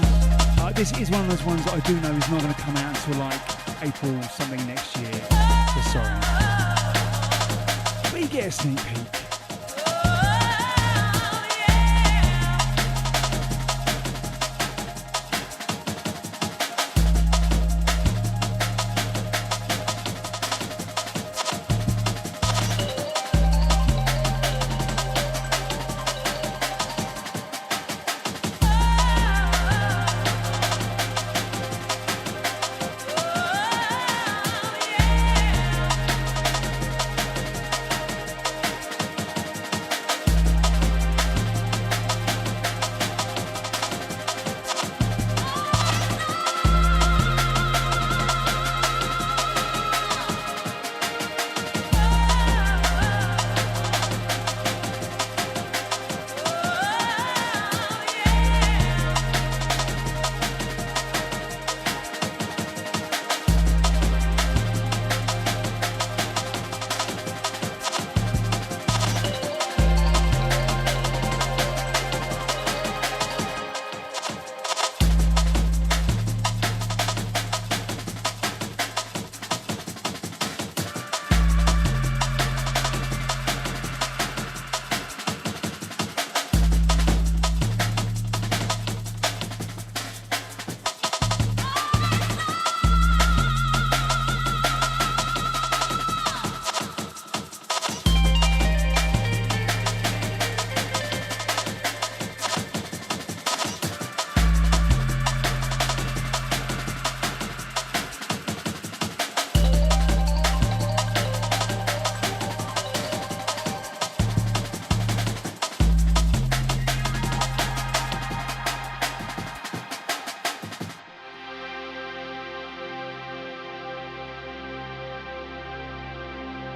This is one of those ones that I do know is not going to come out until like April something next year. So sorry. But you get a sneak peek.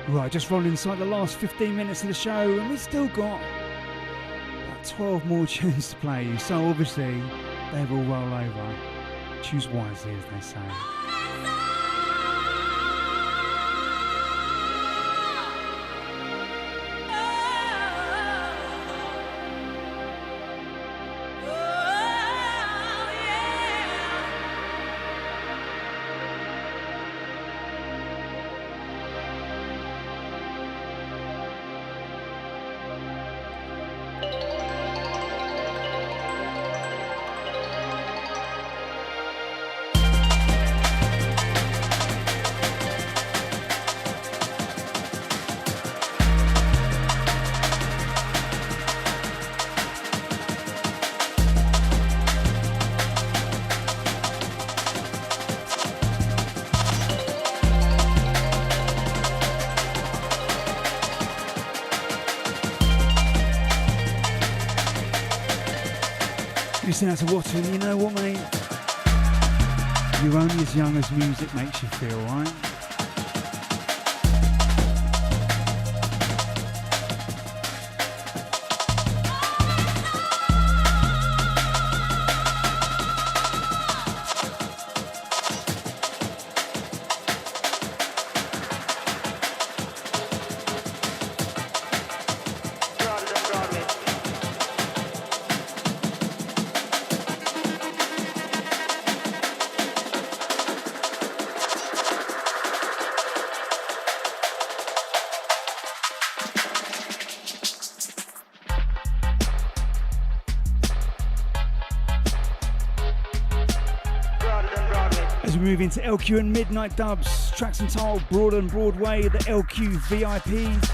Right, just rolling inside the last 15 minutes of the show, and we've still got about 12 more tunes to play, so obviously they will roll over. Choose wisely, as they say. Listen out to Watson, you know what, mate? You're only as young as music makes you feel, right? Move into LQ and Midnight Dubs, tracks entitled Broad and Broadway, the LQ VIP.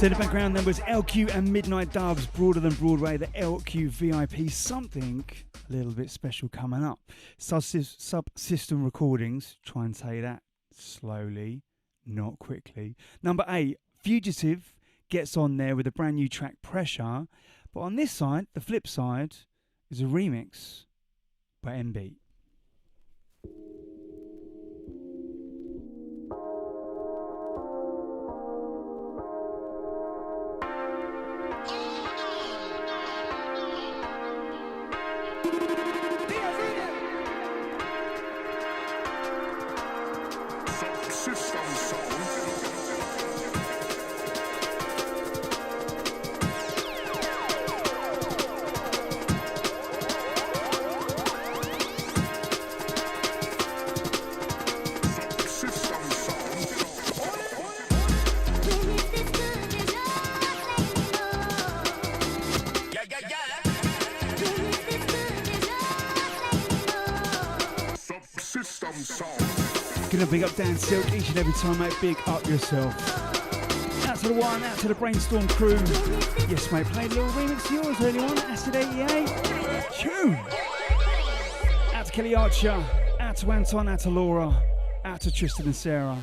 So in the background there was LQ and Midnight Dubs, Broader Than Broadway, the LQ VIP, something a little bit special coming up. Subsystem Recordings, try and say that slowly, not quickly. Number 8, Fugitive gets on there with a brand new track, Pressure. But on this side, the flip side, is a remix by MB. Gonna big up Dan Silk each and every time, mate. Big up yourself. Out to the one, out to the Brainstorm crew. Yes, mate, played a little remix of yours early on, Acid 88. Tune! Out to Kelly Archer, out to Anton, out to Laura, out to Tristan and Sarah.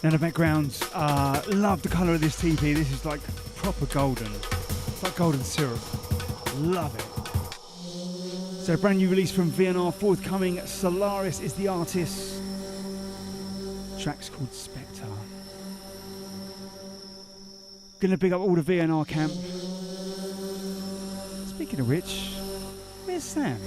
In the background, love the colour of this TP. This is like proper golden. It's like golden syrup. Love it. So a brand new release from VNR, forthcoming. Solaris is the artist. Track's called Spectre. Gonna big up all the VNR camp. Speaking of which, where's Sam?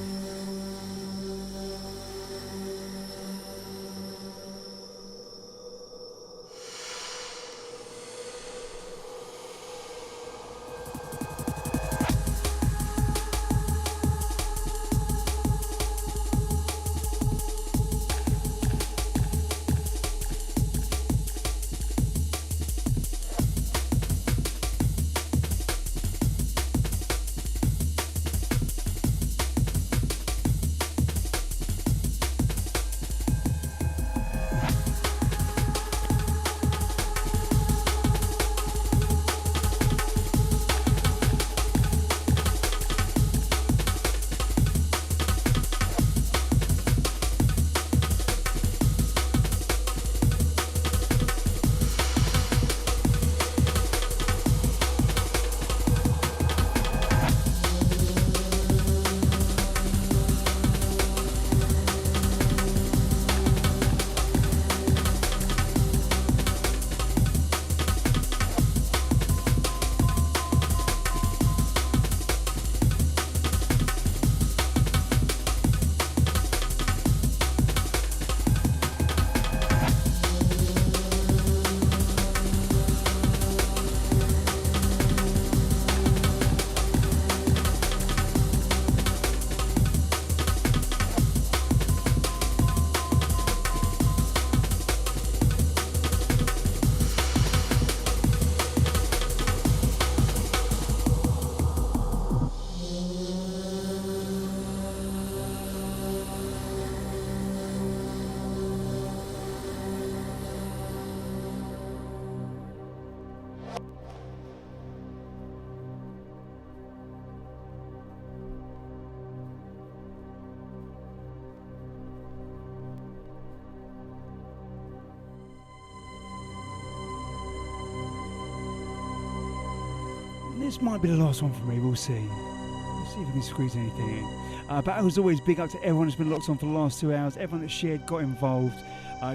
this might be the last one for me. We'll see. Let's see if we can squeeze anything in. But as always, big up to everyone who's been locked on for the last 2 hours. Everyone that shared, got involved.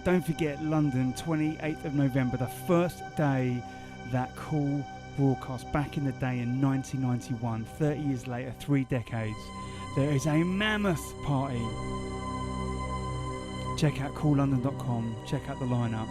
Don't forget London, 28th of November, the first day that Cool broadcast back in the day in 1991. 30 years later, 3 decades. There is a mammoth party. Check out coollondon.com. Check out the lineup.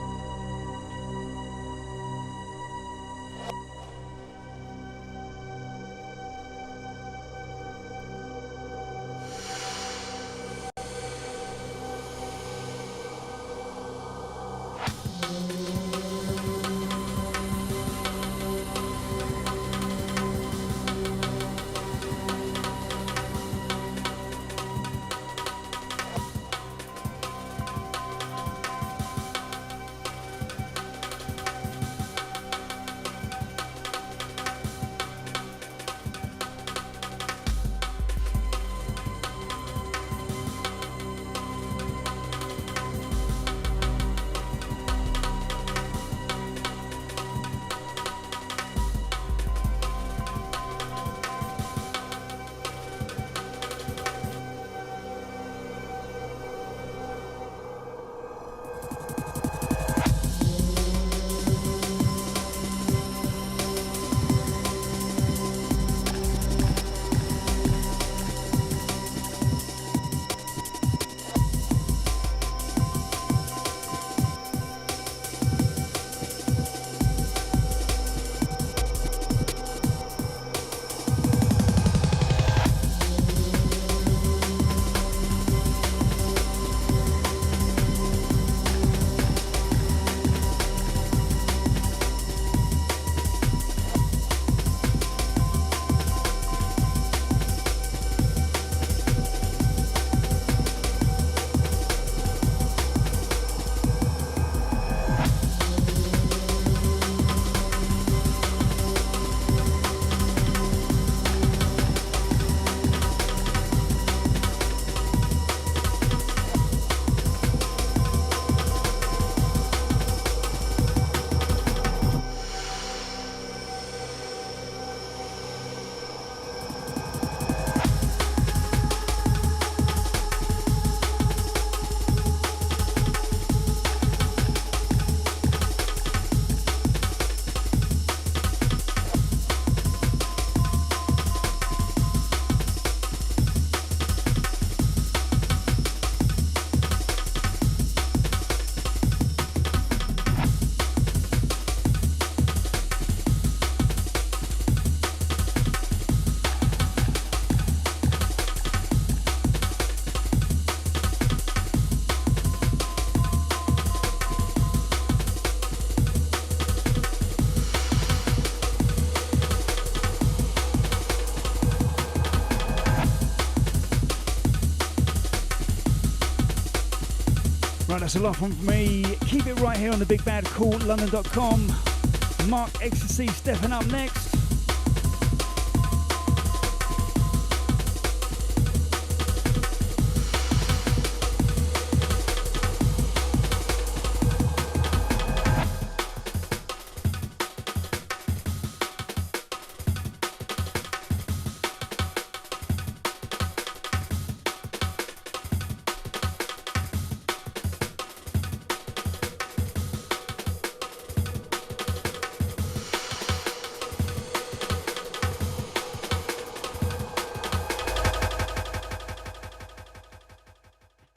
Right, that's a lot from me. Keep it right here on the big bad coollondon.com. Mark Ecstasy stepping up next.